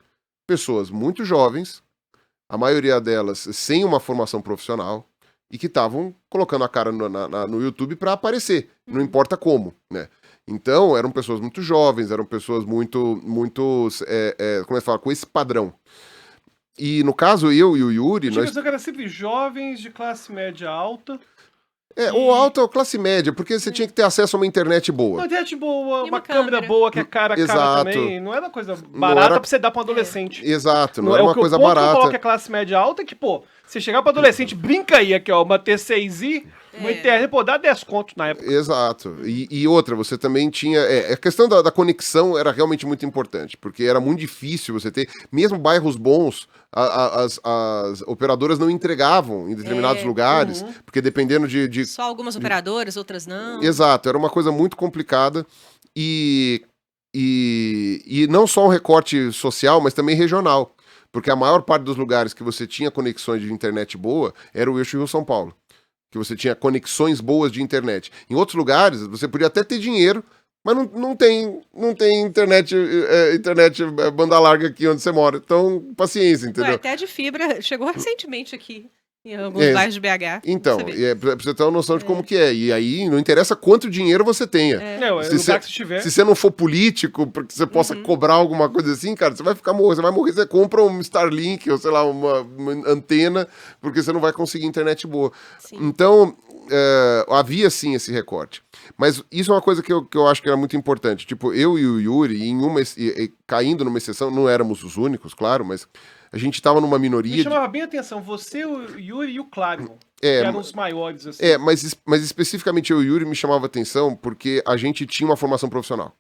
pessoas muito jovens, a maioria delas sem uma formação profissional, e que estavam colocando a cara no YouTube para aparecer, não importa como, né? Então, eram pessoas muito jovens, eram pessoas muito como é que fala, com esse padrão. E no caso, eu e o Yuri... Tinha pessoas que eram sempre jovens, de classe média alta. Ou alta ou classe média, porque você tinha que ter acesso a uma internet boa. Uma internet boa, E uma uma câmera câmera. boa, que é cara Exato. também. Não era uma coisa barata era- pra você dar pra um adolescente. Exato, não era uma coisa O ponto que eu barata. coloco a classe média alta é que, pô, você chegar pra adolescente, brinca aí aqui, ó, uma T6i, uma internet, pô, dá 10 contos na época. Exato. E outra, você também tinha... a questão da conexão era realmente muito importante, porque era muito difícil você ter... Mesmo bairros bons, as operadoras não entregavam em determinados lugares, porque dependendo de... Só algumas operadoras, outras não. Exato, era uma coisa muito complicada e não só um recorte social, mas também regional. Porque a maior parte dos lugares que você tinha conexões de internet boa era o eixo Rio-São Paulo. Que você tinha conexões boas de internet. Em outros lugares, você podia até ter dinheiro, mas não tem internet banda larga aqui onde você mora. Então, paciência, entendeu? Até de fibra chegou recentemente aqui, em alguns bairros de BH. Então, pra você ver. pra você ter uma noção de como que é. E aí, não interessa quanto dinheiro você tenha. Não, é o lugar que você tiver. Se você não for político, para que você possa cobrar alguma coisa assim, cara, você vai morrer. Você compra um Starlink ou, sei lá, uma antena, porque você não vai conseguir internet boa. Sim. Então, havia sim esse recorte. Mas isso é uma coisa que eu acho que era muito importante. Tipo, eu e o Yuri, caindo numa exceção, não éramos os únicos, claro, mas a gente estava numa minoria. Me chamava bem a atenção, você, o Yuri e o Clarion, que eram os maiores, assim. Mas especificamente eu e o Yuri me chamava atenção porque a gente tinha uma formação profissional.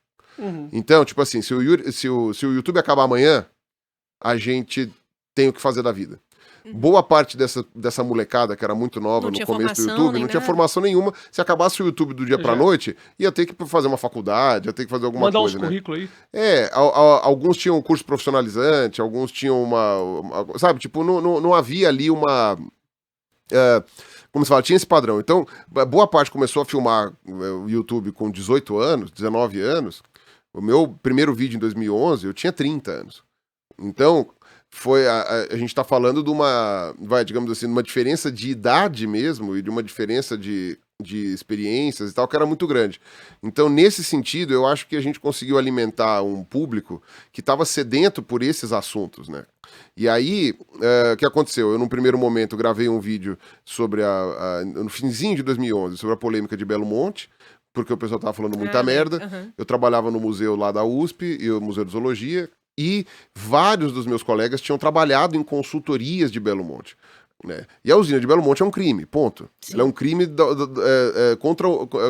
Então, tipo assim, se o YouTube acabar amanhã, a gente tem o que fazer da vida. Boa parte dessa molecada que era muito nova Não no tinha começo do formação, YouTube, nem não tinha nada. formação nenhuma. Se acabasse o YouTube do dia pra noite, ia ter que fazer uma faculdade, ia ter que fazer alguma Mandar coisa, uns né? currículos aí. Alguns tinham um curso profissionalizante, alguns tinham sabe, tipo, não havia ali uma... como se fala, tinha esse padrão. Então, boa parte começou a filmar o YouTube com 18 anos, 19 anos. O meu primeiro vídeo em 2011, eu tinha 30 anos. Então, a gente tá falando de digamos assim, de uma diferença de idade mesmo e de uma diferença de experiências e tal, que era muito grande. Então, nesse sentido, eu acho que a gente conseguiu alimentar um público que estava sedento por esses assuntos, né? E aí, o que aconteceu? Eu, num primeiro momento, gravei um vídeo sobre no finzinho de 2011, sobre a polêmica de Belo Monte, porque o pessoal tava falando muita merda. Eu trabalhava no museu lá da USP, e o Museu de Zoologia, e vários dos meus colegas tinham trabalhado em consultorias de Belo Monte. Né? E a usina de Belo Monte é um crime, ponto. Sim. Ela é um crime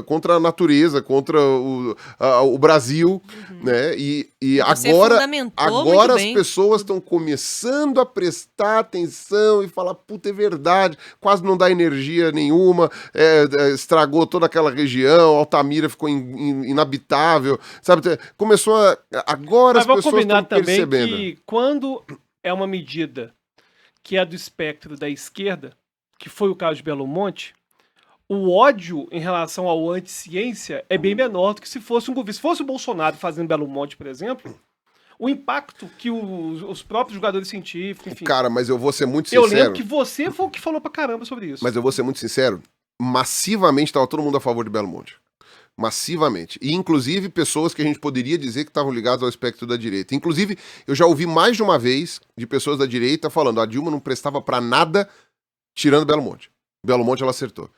contra a natureza, contra o Brasil, né? E Você agora fundamentou muito as bem. pessoas estão começando a prestar atenção e falar, puta, é verdade, quase não dá energia nenhuma, estragou toda aquela região, Altamira ficou inabitável, sabe? Começou agora Mas as vamos pessoas combinar estão também percebendo. que quando é uma medida que é do espectro da esquerda, que foi o caso de Belo Monte, o ódio em relação ao anti-ciência é bem menor do que se fosse um governo. Se fosse o Bolsonaro fazendo Belo Monte, por exemplo, o impacto que os próprios jogadores científicos, enfim. Cara, mas eu vou ser muito Eu sincero. lembro que você foi o que falou pra caramba sobre isso. Mas eu vou ser muito sincero, massivamente estava todo mundo a favor de Belo Monte. Massivamente. E inclusive pessoas que a gente poderia dizer que estavam ligadas ao espectro da direita. Inclusive, eu já ouvi mais de uma vez de pessoas da direita falando: a Dilma não prestava pra nada tirando Belo Monte. Belo Monte ela acertou.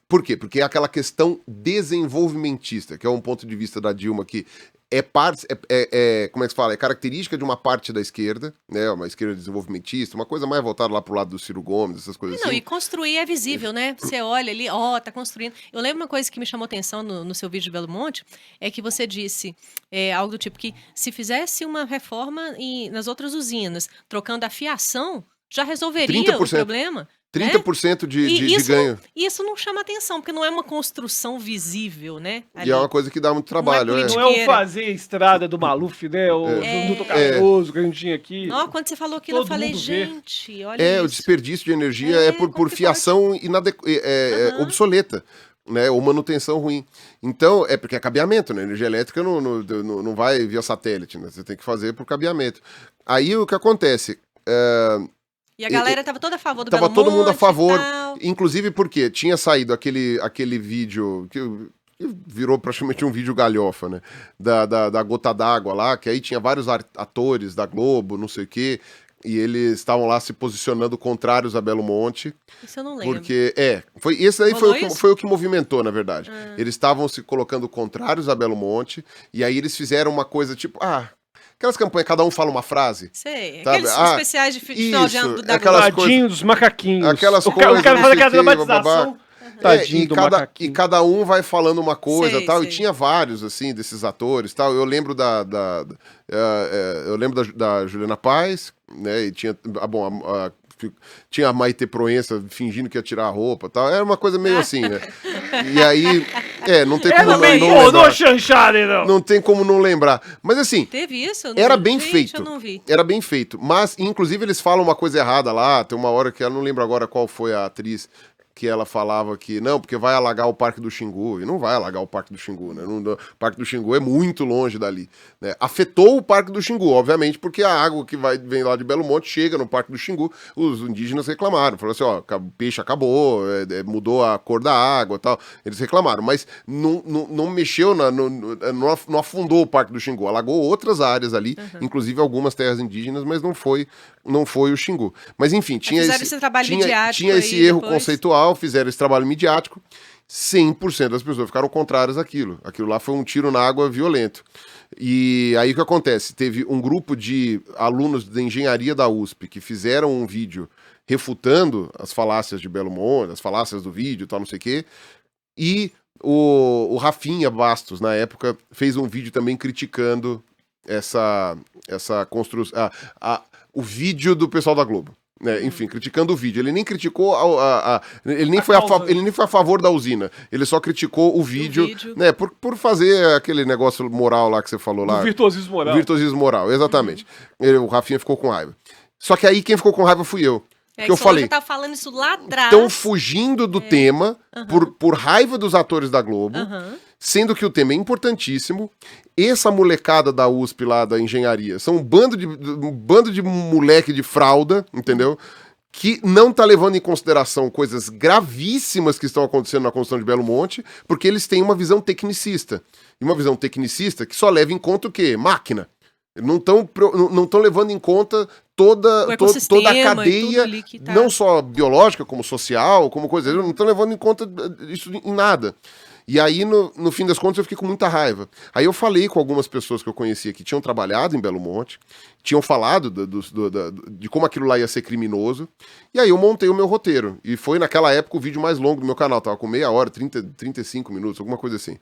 Por quê? Porque é aquela questão desenvolvimentista, que é um ponto de vista da Dilma que é parte, como é que se fala? É característica de uma parte da esquerda, né? Uma esquerda desenvolvimentista, uma coisa mais voltada lá pro lado do Ciro Gomes, essas coisas Não, assim. e construir é visível, né? Você olha ali, tá construindo. Eu lembro uma coisa que me chamou atenção no seu vídeo de Belo Monte, é que você disse algo do tipo que se fizesse uma reforma nas outras usinas, trocando a fiação, já resolveria 30%. o problema. 30% de ganho. Isso não chama atenção, porque não é uma construção visível, né? E é uma coisa que dá muito trabalho. Não é Não é o fazer a estrada do Maluf, né? O Duto Cardoso que a gente tinha aqui. Não, quando você falou aquilo, eu Todo falei, mundo vê. gente, olha isso. O desperdício de energia é por fiação obsoleta. Né, ou manutenção ruim. Então, é porque é cabeamento, né? Energia elétrica não vai via satélite, né? Você tem que fazer por cabeamento. Aí o que acontece? E a galera tava toda a favor do Tava Belo todo mundo a Monte e favor. tal. Inclusive porque tinha saído aquele vídeo que virou praticamente um vídeo galhofa, né? Da gota d'água lá, que aí tinha vários atores da Globo, não sei o quê. E eles estavam lá se posicionando contrários a Belo Monte. Isso eu não lembro. Porque, esse aí Rolou isso? foi o que movimentou, na verdade. Eles estavam se colocando contrários a Belo Monte, e aí eles fizeram uma coisa tipo, aquelas campanhas, cada um fala uma frase. Sei, sabe? aqueles especiais de final de isso, ano da aquelas Globo. Tadinho dos macaquinhos. Aquelas o cara coisas, faz não sei aquela o quê, dramatização. Tadinho do e macaquinho. cada um vai falando uma coisa Sei, tal, sei. e tinha vários, assim, desses atores tal. Eu lembro eu lembro da Juliana Paz, né, e tinha, tinha a Maite Proença fingindo que ia tirar a roupa e tal. Era uma coisa meio assim, né? E aí, não tem como Era bem não pornô lembrar. chanchada, não. Não tem como não lembrar. Mas assim, Teve isso? era bem Gente, feito. eu não vi. Era bem feito. Mas, inclusive, eles falam uma coisa errada lá. Tem uma hora que eu não lembro agora qual foi a atriz que ela falava que não, porque vai alagar o Parque do Xingu. E não vai alagar o Parque do Xingu, né? O Parque do Xingu é muito longe dali. Né? Afetou o Parque do Xingu, obviamente, porque a água que vem lá de Belo Monte chega no Parque do Xingu. Os indígenas reclamaram. Falaram assim, o peixe acabou, mudou a cor da água e tal. Eles reclamaram, mas não mexeu, não afundou o Parque do Xingu. Alagou outras áreas ali, inclusive algumas terras indígenas, mas não foi o Xingu. Mas enfim, tinha esse trabalho midiático tinha esse aí erro depois. conceitual, fizeram esse trabalho midiático, 100% das pessoas ficaram contrárias àquilo. Aquilo lá foi um tiro na água violento. E aí o que acontece? Teve um grupo de alunos de engenharia da USP que fizeram um vídeo refutando as falácias de Belo Monte, as falácias do vídeo e tal, não sei o quê, e o Rafinha Bastos, na época, fez um vídeo também criticando essa construção, o vídeo do pessoal da Globo. Né, enfim, criticando o vídeo. Ele nem criticou ele nem foi a favor da usina. Ele só criticou o vídeo. Né, por fazer aquele negócio moral lá que você falou lá. O virtuosismo moral. O virtuosismo moral, exatamente. O Rafinha ficou com raiva. Só que aí quem ficou com raiva fui eu. Que eu falei. Eu tava falando isso lá atrás. Estão fugindo do tema por raiva dos atores da Globo, sendo que o tema é importantíssimo. Essa molecada da USP lá, da engenharia, são um bando de moleque de fralda, entendeu? Que não tá levando em consideração coisas gravíssimas que estão acontecendo na construção de Belo Monte, porque eles têm uma visão tecnicista. E uma visão tecnicista que só leva em conta o quê? Máquina. Não estão levando em conta toda a cadeia, não só biológica, como social, como coisa. Eles não estão levando em conta isso em nada. E aí, no fim das contas, eu fiquei com muita raiva. Aí eu falei com algumas pessoas que eu conhecia que tinham trabalhado em Belo Monte, tinham falado de como aquilo lá ia ser criminoso, e aí eu montei o meu roteiro. E foi, naquela época, o vídeo mais longo do meu canal. Tava com meia hora, 35 minutos, alguma coisa assim.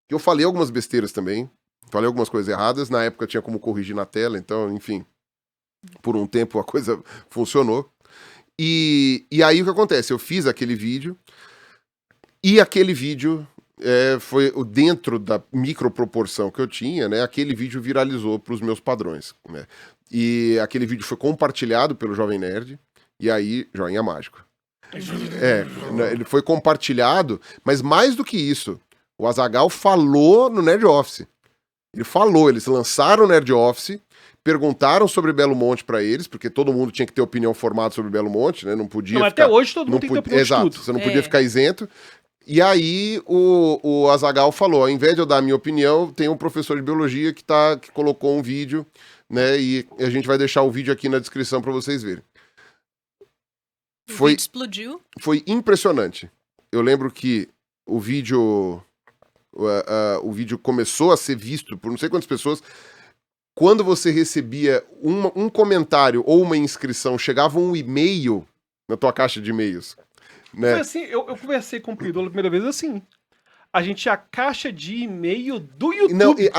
Eu falei algumas besteiras também, falei algumas coisas erradas. Na época tinha como corrigir na tela, então, enfim, por um tempo a coisa funcionou. E aí o que acontece? Eu fiz aquele vídeo, e aquele vídeo foi dentro da microproporção que eu tinha, né? Aquele vídeo viralizou para os meus padrões, né? E aquele vídeo foi compartilhado pelo Jovem Nerd, e aí, joinha mágico. Ele foi compartilhado, mas mais do que isso, o Azaghal falou no Nerd Office. Ele falou, eles lançaram o Nerd Office, perguntaram sobre Belo Monte pra eles, porque todo mundo tinha que ter opinião formada sobre Belo Monte, né? Não podia Não, ficar... até hoje todo mundo não tem que ter podia- opinião de Exato, tudo. você não podia ficar isento. E aí o Azaghal falou, ao invés de eu dar a minha opinião, tem um professor de biologia que colocou um vídeo, né? E a gente vai deixar o vídeo aqui na descrição pra vocês verem. O Foi, vídeo explodiu. foi impressionante. Eu lembro que o vídeo começou a ser visto por não sei quantas pessoas. Quando você recebia um comentário ou uma inscrição, chegava um e-mail na tua caixa de e-mails. Né? Foi assim, eu conversei com o Pirula a primeira vez assim. A gente tinha a caixa de e-mail do YouTube.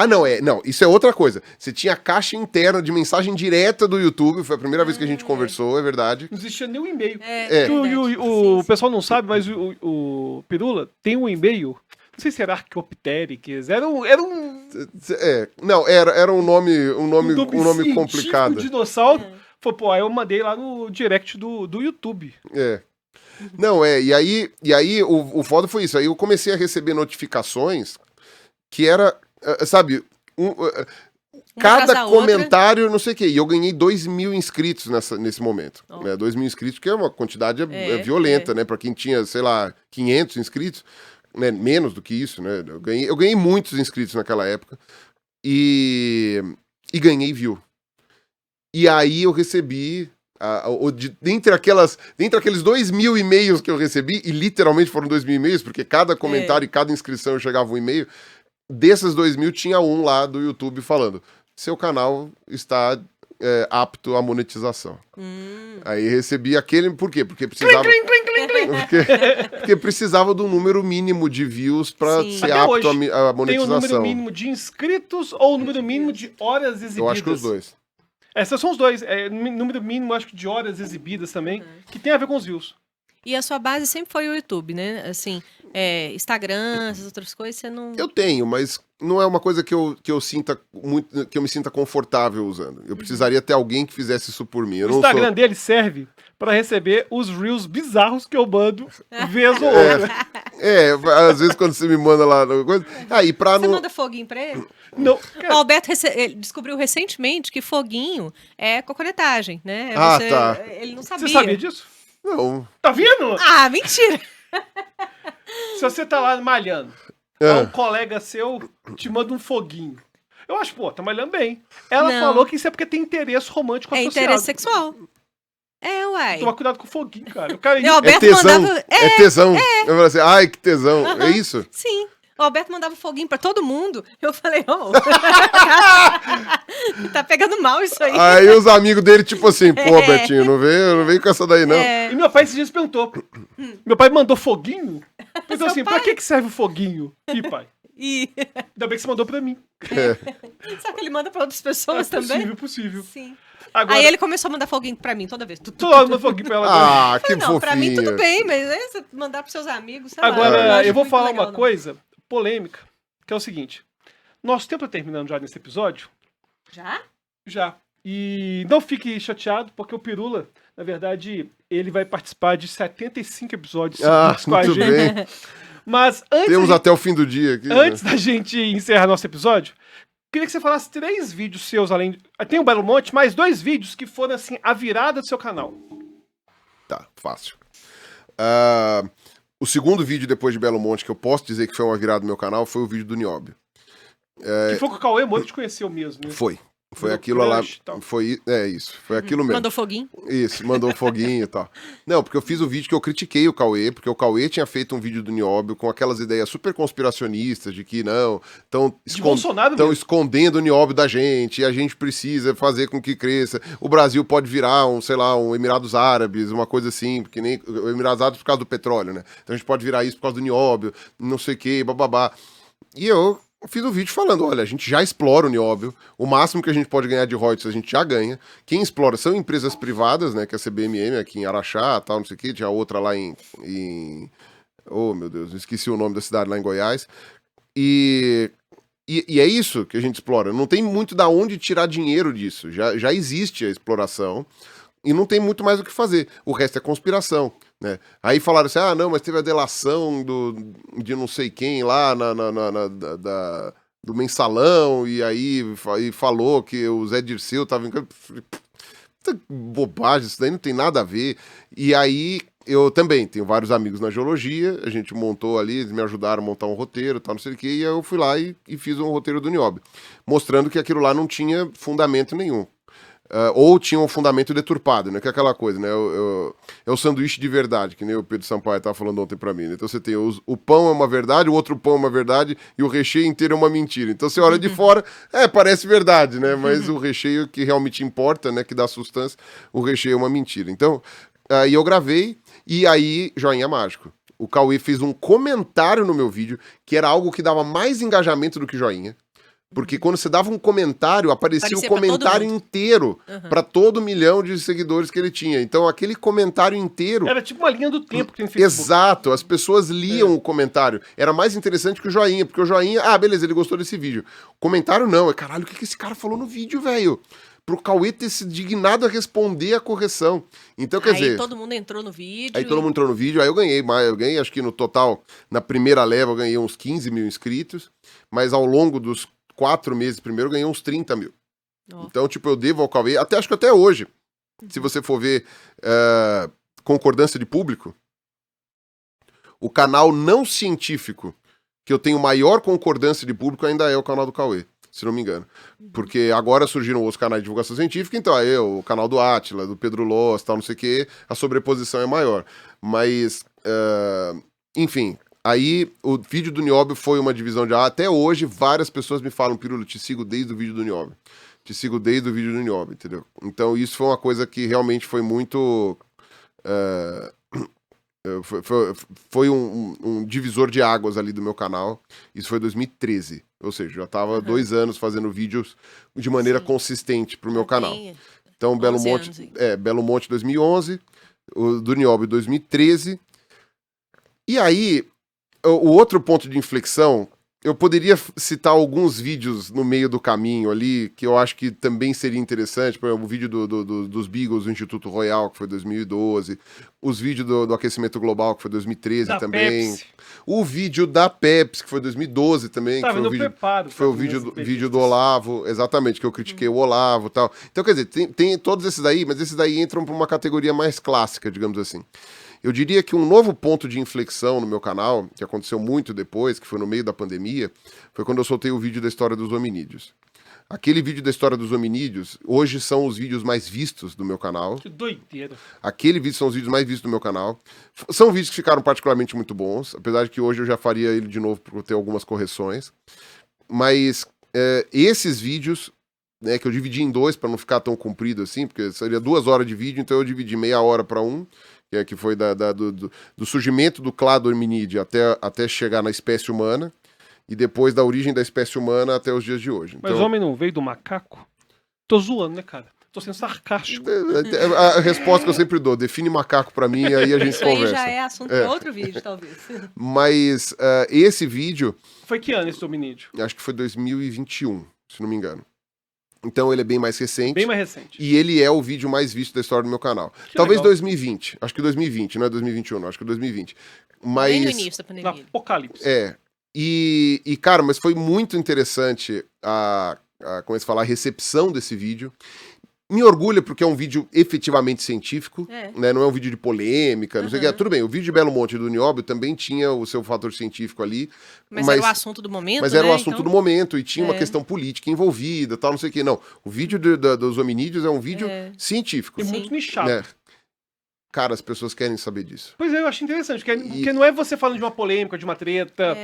Não, isso é outra coisa. Você tinha a caixa interna de mensagem direta do YouTube, foi a primeira vez que a gente conversou, é verdade. Não existia nem um e-mail. Verdade. O pessoal não sabe, mas o Pirula tem um e-mail. Não sei se era Archaeopteryx, era um Era um nome científico complicado. de dinossauro. Foi, pô, aí eu mandei lá no direct do YouTube. Não, e aí o foda foi isso. Aí eu comecei a receber notificações que era, sabe, cada atrás da outra. comentário, não sei o quê. E eu ganhei 2.000 inscritos nesse momento. Oh. Né? 2.000 inscritos, que é uma quantidade violenta, né? Pra quem tinha, sei lá, 500 inscritos, né? Menos do que isso, né? Eu ganhei muitos inscritos naquela época. E ganhei view. E aí eu recebi... dentre aqueles 2.000 e-mails que eu recebi, e literalmente foram 2.000 e-mails, porque cada comentário e cada inscrição chegava um e-mail, desses 2.000 tinha um lá do YouTube falando, seu canal está apto à monetização. Aí recebi aquele, por quê? Porque precisava... Porque precisava do número mínimo de views para Sim. ser Até apto hoje, à Tem o monetização. número mínimo de inscritos ou o número mínimo de horas exibidas? Eu acho que os dois. Esses são os dois. Número mínimo, acho que de horas exibidas também, que tem a ver com os views. E a sua base sempre foi o YouTube, né? Assim, Instagram, essas outras coisas, você não... Eu tenho, mas não é uma coisa que eu sinta muito, que eu me sinta confortável usando. Eu precisaria ter alguém que fizesse isso por mim. Eu O não Instagram sou... dele serve pra receber os reels bizarros que eu mando vez ou outra. Às vezes quando você me manda lá coisa, e pra Você não manda foguinho pra ele? Não, O cara, Alberto ele descobriu recentemente que foguinho é cocoretagem, né? Tá. Ele não sabia. você sabia disso? não. Tá vendo? Ah, mentira! Se você tá lá malhando, um colega seu te manda um foguinho. Eu acho, pô, tá malhando bem. Ela Não. falou que isso é porque tem interesse romântico É associado. interesse sexual. Uai. Toma cuidado com o foguinho, cara. O cara O Alberto tesão. mandava... É tesão. Eu falei assim, ai, que tesão. É isso? Sim. O Alberto mandava foguinho pra todo mundo. Eu falei, tá pegando mal isso aí. Aí os amigos dele, tipo assim, pô, Betinho, não vem com essa daí, não. E meu pai esses dias perguntou. Meu pai mandou foguinho? Perguntou assim, pra que serve o foguinho? Ih, pai. E... Ainda bem que você mandou pra mim. Sabe que ele manda pra outras pessoas também? Possível. Sim. Agora, Aí ele começou a mandar foguinho pra mim toda vez. tô lá mandando foguinho pra ela agora. Ah, que Não, fofinho. pra mim tudo bem, mas você mandar pros seus amigos, sei lá, Agora, não acho eu vou muito falar legal, uma não. coisa polêmica, que é o seguinte. Nosso tempo tá terminando já nesse episódio. Já? Já. E não fique chateado, porque o Pirula, na verdade, ele vai participar de 75 episódios seguidos com a muito gente. bem. Mas Temos até o fim do dia aqui. antes da gente encerrar nosso episódio, queria que você falasse 3 vídeos seus, além de... Tem o Belo Monte, mais 2 vídeos que foram, assim, a virada do seu canal. Tá, fácil. O segundo vídeo depois de Belo Monte, que eu posso dizer que foi uma virada do meu canal, foi o vídeo do Nióbio. Que foi com o Cauê Moura te conheceu mesmo, né? Foi Virou aquilo lá. crush e tal. Foi aquilo mesmo. Mandou foguinho. Isso, mandou um foguinho e tal. Não, porque eu fiz o vídeo que eu critiquei o Cauê, porque o Cauê tinha feito um vídeo do Nióbio com aquelas ideias super conspiracionistas de que não, De Bolsonaro estão mesmo. escondendo o Nióbio da gente, e a gente precisa fazer com que cresça. O Brasil pode virar um Emirados Árabes, uma coisa assim, porque nem o Emirados Árabes por causa do petróleo, né? Então a gente pode virar isso por causa do Nióbio, não sei o que, bababá. E eu fiz um vídeo falando, olha, a gente já explora o nióbio, o máximo que a gente pode ganhar de royalties a gente já ganha. Quem explora são empresas privadas, né, que é a CBMM aqui em Araxá, tal, não sei o que, tinha outra lá em... Oh, meu Deus, esqueci o nome da cidade lá em Goiás. E é isso que a gente explora. Não tem muito da onde tirar dinheiro disso. Já existe a exploração e não tem muito mais o que fazer. O resto é conspiração. né? Aí falaram assim, ah, não, mas teve a delação de não sei quem lá do Mensalão, e aí falou que o Zé Dirceu tava em... Bobagem, isso daí não tem nada a ver. E aí eu também tenho vários amigos na geologia, a gente montou ali, eles me ajudaram a montar um roteiro, tal, não sei o que, e eu fui lá e fiz um roteiro do Nióbio, mostrando que aquilo lá não tinha fundamento nenhum. Ou tinha um fundamento deturpado, né? Que é aquela coisa, né? É o sanduíche de verdade, que nem o Pedro Sampaio estava falando ontem pra mim. Né? Então você tem o pão é uma verdade, o outro pão é uma verdade e o recheio inteiro é uma mentira. Então você olha de fora, parece verdade, né? Mas o recheio que realmente importa, né? Que dá sustância, o recheio é uma mentira. Então, aí eu gravei e aí, joinha mágico. O Cauê fez um comentário no meu vídeo que era algo que dava mais engajamento do que joinha. Porque quando você dava um comentário, aparecia o comentário inteiro pra todo milhão de seguidores que ele tinha. Então, aquele comentário inteiro... Era tipo uma linha do tempo que tem no Facebook. Exato, as pessoas liam o comentário. Era mais interessante que o joinha, porque o joinha... beleza, ele gostou desse vídeo. O comentário não, caralho, o que esse cara falou no vídeo, velho? Pro Cauê ter se dignado a responder a correção. Então, quer dizer... Aí todo mundo entrou no vídeo. Aí todo mundo entrou no vídeo, aí eu ganhei mais. Eu ganhei, acho que no total, na primeira leva, eu ganhei uns 15 mil inscritos. Mas ao longo dos 4 meses primeiro, eu ganhei uns 30 mil. Oh. Então, tipo, eu devo ao Cauê, acho que até hoje, se você for ver concordância de público, o canal não científico que eu tenho maior concordância de público ainda é o canal do Cauê, se não me engano. Porque agora surgiram os canais de divulgação científica, então aí o canal do Átila, do Pedro Loss, tal, não sei o que, a sobreposição é maior. Mas, enfim... Aí, o vídeo do Nióbio foi uma divisão de... Até hoje, várias pessoas me falam, Pirulo, te sigo desde o vídeo do Nióbio. Te sigo desde o vídeo do Nióbio, entendeu? Então, isso foi uma coisa que realmente foi muito... Foi um divisor de águas ali do meu canal. Isso foi 2013. Ou seja, já tava 2 anos fazendo vídeos de maneira consistente pro meu canal. Então, Belo Monte 2011, o do Nióbio 2013. E aí... O outro ponto de inflexão, eu poderia citar alguns vídeos no meio do caminho ali, que eu acho que também seria interessante, por exemplo, o vídeo dos Beagles do Instituto Royal, que foi 2012, os vídeos do aquecimento global, que foi 2013 da também, Pepsi. O vídeo da Pepsi, que foi 2012 também, que foi o vídeo do Olavo, exatamente, que eu critiquei o Olavo e tal. Então, quer dizer, tem todos esses daí, mas esses daí entram para uma categoria mais clássica, digamos assim. Eu diria que um novo ponto de inflexão no meu canal, que aconteceu muito depois, que foi no meio da pandemia, foi quando eu soltei o vídeo da história dos hominídeos. Aquele vídeo da história dos hominídeos, hoje são os vídeos mais vistos do meu canal. Que doideira. Aquele vídeo são os vídeos mais vistos do meu canal. São vídeos que ficaram particularmente muito bons, apesar de que hoje eu já faria ele de novo por ter algumas correções. Mas esses vídeos, né, que eu dividi em 2 para não ficar tão comprido assim, porque seria 2 horas de vídeo, então eu dividi meia hora para um, que foi do surgimento do clado hominídeo até chegar na espécie humana, e depois da origem da espécie humana até os dias de hoje. Mas o homem não veio do macaco? Tô zoando, né, cara? Tô sendo sarcástico. A resposta que eu sempre dou, define macaco pra mim, aí a gente conversa. Isso aí já é assunto pra outro vídeo, talvez. Mas esse vídeo... Foi que ano esse hominídeo? Acho que foi 2021, se não me engano. Então ele é bem mais recente. Bem mais recente. E ele é o vídeo mais visto da história do meu canal. Que talvez legal. 2020. Acho que 2020, não é 2021, não. Acho que 2020. Mas... Bem no início da pandemia. No apocalipse. E, cara, mas foi muito interessante como é que se fala, a recepção desse vídeo. Me orgulha porque é um vídeo efetivamente científico, né? Não é um vídeo de polêmica, não sei o que. Tudo bem, o vídeo de Belo Monte e do Nióbio também tinha o seu fator científico ali. Mas era o assunto do momento, Mas era o assunto do momento e tinha uma questão política envolvida, tal, não sei o que. Não, o vídeo dos hominídeos é um vídeo científico. E muito nichado. Né? Cara, as pessoas querem saber disso. Pois é, eu acho interessante, porque não é você falando de uma polêmica, de uma treta...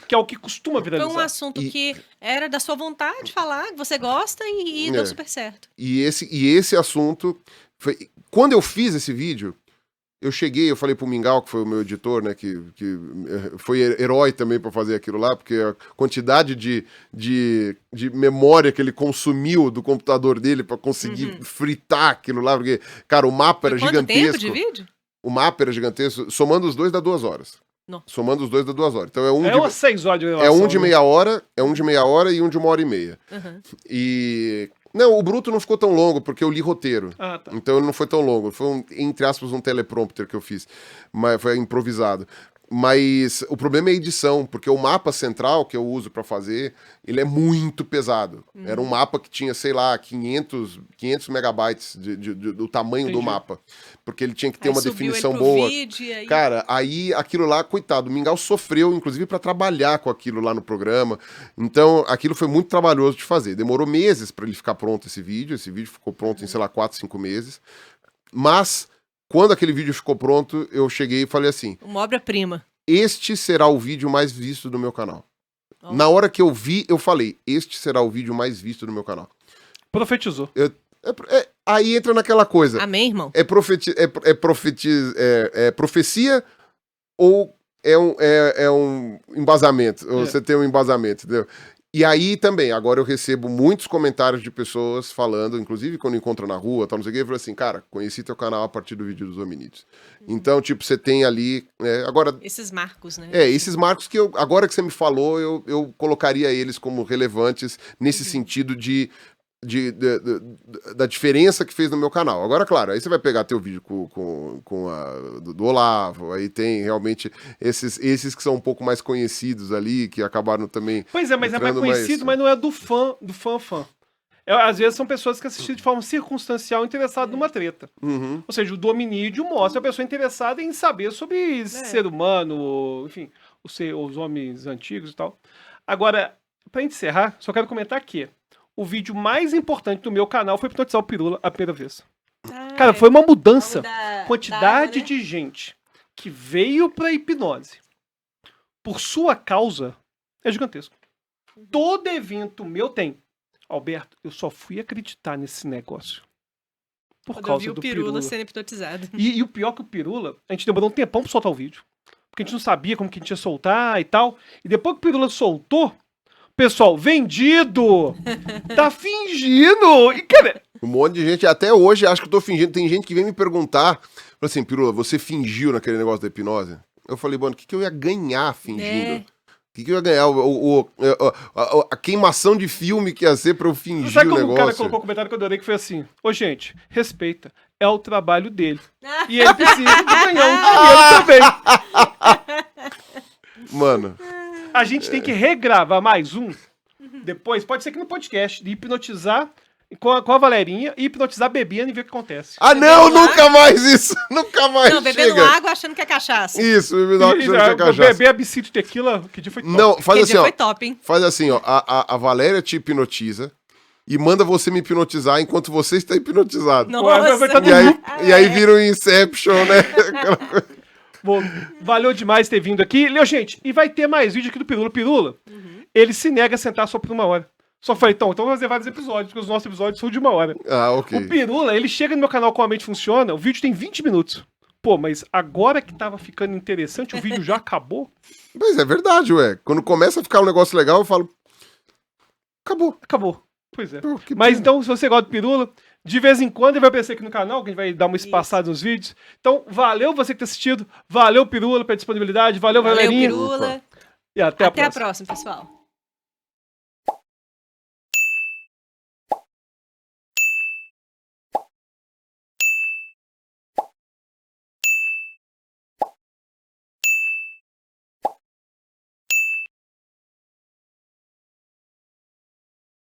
que é o que costuma viralizar. Foi um assunto que era da sua vontade de falar, que você gosta e deu super certo. E esse assunto... Quando eu fiz esse vídeo, eu falei pro Mingau, que foi o meu editor, né, que foi herói também pra fazer aquilo lá, porque a quantidade de memória que ele consumiu do computador dele pra conseguir fritar aquilo lá, porque, cara, o mapa era gigantesco. Quanto tempo de vídeo? O mapa era gigantesco, somando os dois dá 2 horas. Não. Somando os dois dá 2 horas. Então é umas 6 horas de gravação. É um de meia hora e um de 1h30. E Não, o bruto não ficou tão longo, porque eu li roteiro. Ah, tá. Então ele não foi tão longo. Foi, entre aspas, um teleprompter que eu fiz. Mas foi improvisado. Mas o problema é a edição, porque o mapa central que eu uso pra fazer, ele é muito pesado. Era um mapa que tinha, sei lá, 500 megabytes do tamanho do Entendi. mapa. Porque ele tinha que ter Aí uma subiu ele definição pro boa. vídeo, e aí... Cara, aí aquilo lá, coitado, o Mingau sofreu, inclusive, pra trabalhar com aquilo lá no programa. Então, aquilo foi muito trabalhoso de fazer. Demorou meses pra ele ficar pronto, esse vídeo. Esse vídeo ficou pronto em, sei lá, 4, 5 meses. Mas, quando aquele vídeo ficou pronto, eu cheguei e falei assim, Uma obra-prima. este será o vídeo mais visto do meu canal. Ó. Na hora que eu vi, eu falei, este será o vídeo mais visto do meu canal. Profetizou. Aí entra naquela coisa. Amém, irmão? É profecia ou é um embasamento? Ou você tem um embasamento, entendeu? E aí também, agora eu recebo muitos comentários de pessoas falando, inclusive quando encontro na rua, tal, não sei o que, eu falo assim, cara, conheci teu canal a partir do vídeo dos hominídeos. Então, tipo, você tem ali... agora, Esses marcos, né? esses marcos que agora que você me falou, eu colocaria eles como relevantes nesse sentido da diferença que fez no meu canal. Agora, claro, aí você vai pegar teu vídeo com a do Olavo, aí tem realmente esses que são um pouco mais conhecidos ali, que acabaram também... Pois é, mas é mais entrando conhecido, mas não é do fã. Às vezes são pessoas que assistiram de forma circunstancial interessadas numa treta. Uhum. Ou seja, o dominídeo mostra a pessoa interessada em saber sobre ser humano, enfim, os homens antigos e tal. Agora, pra encerrar, só quero comentar que o vídeo mais importante do meu canal foi hipnotizar o Pirula a primeira vez. Ah, Cara, foi uma mudança. O da Quantidade água, né? de gente que veio pra hipnose por sua causa é gigantesco. Todo evento meu tem. Alberto, eu só fui acreditar nesse negócio por Quando eu causa vi o do Pirula Pirula. sendo hipnotizado. E o pior que o Pirula, a gente demorou um tempão pra soltar o vídeo. Porque a gente não sabia como que a gente ia soltar e tal. E depois que o Pirula soltou, pessoal, vendido! Tá fingindo! E, cara, Um monte de gente, até hoje, acho que eu tô fingindo. Tem gente que vem me perguntar, fala assim, Pirula, você fingiu naquele negócio da hipnose? Eu falei, mano, o que eu ia ganhar fingindo? É. O que eu ia ganhar? A queimação de filme que ia ser pra eu fingir sabe o como o cara negócio? colocou um comentário que eu adorei que foi assim: ô, gente, respeita. É o trabalho dele. E ele precisa de ganhar um dinheiro também. Mano, A gente tem que regravar mais um. Depois, pode ser que no podcast, de hipnotizar com a Valerinha e hipnotizar bebendo e ver o que acontece. não, Bebendo nunca mais isso! Nunca mais Não, bebendo chega! água achando que é cachaça. Isso, me dá E, que é cachaça. beber absinto de tequila, que dia foi top. Não, faz Aquele assim, dia ó. foi top, hein? Faz assim, ó. A Valéria te hipnotiza e manda você me hipnotizar enquanto você está hipnotizado. Nossa. vai tá E aí vira um Inception, né? Bom, valeu demais ter vindo aqui. Leo, gente, e vai ter mais vídeo aqui do Pirula. Pirula, ele se nega a sentar só por 1 hora. Só falei, então vamos fazer vários episódios, porque os nossos episódios são de 1 hora. Ah, ok. O Pirula, ele chega no meu canal Com a Mente Funciona, o vídeo tem 20 minutos. Pô, mas agora que tava ficando interessante, o vídeo já acabou? Mas é verdade, ué. Quando começa a ficar um negócio legal, eu falo. Acabou. Acabou. Pois é. Pô, que Mas pena. então, se você gosta do Pirula, de vez em quando ele vai aparecer aqui no canal, que a gente vai dar uma espaçada nos vídeos. Então, valeu você que ter assistido. Valeu, Pirula, pela disponibilidade. Valeu, Valeu, Valerinha. Pirula. E até a Até a próxima. próxima, pessoal.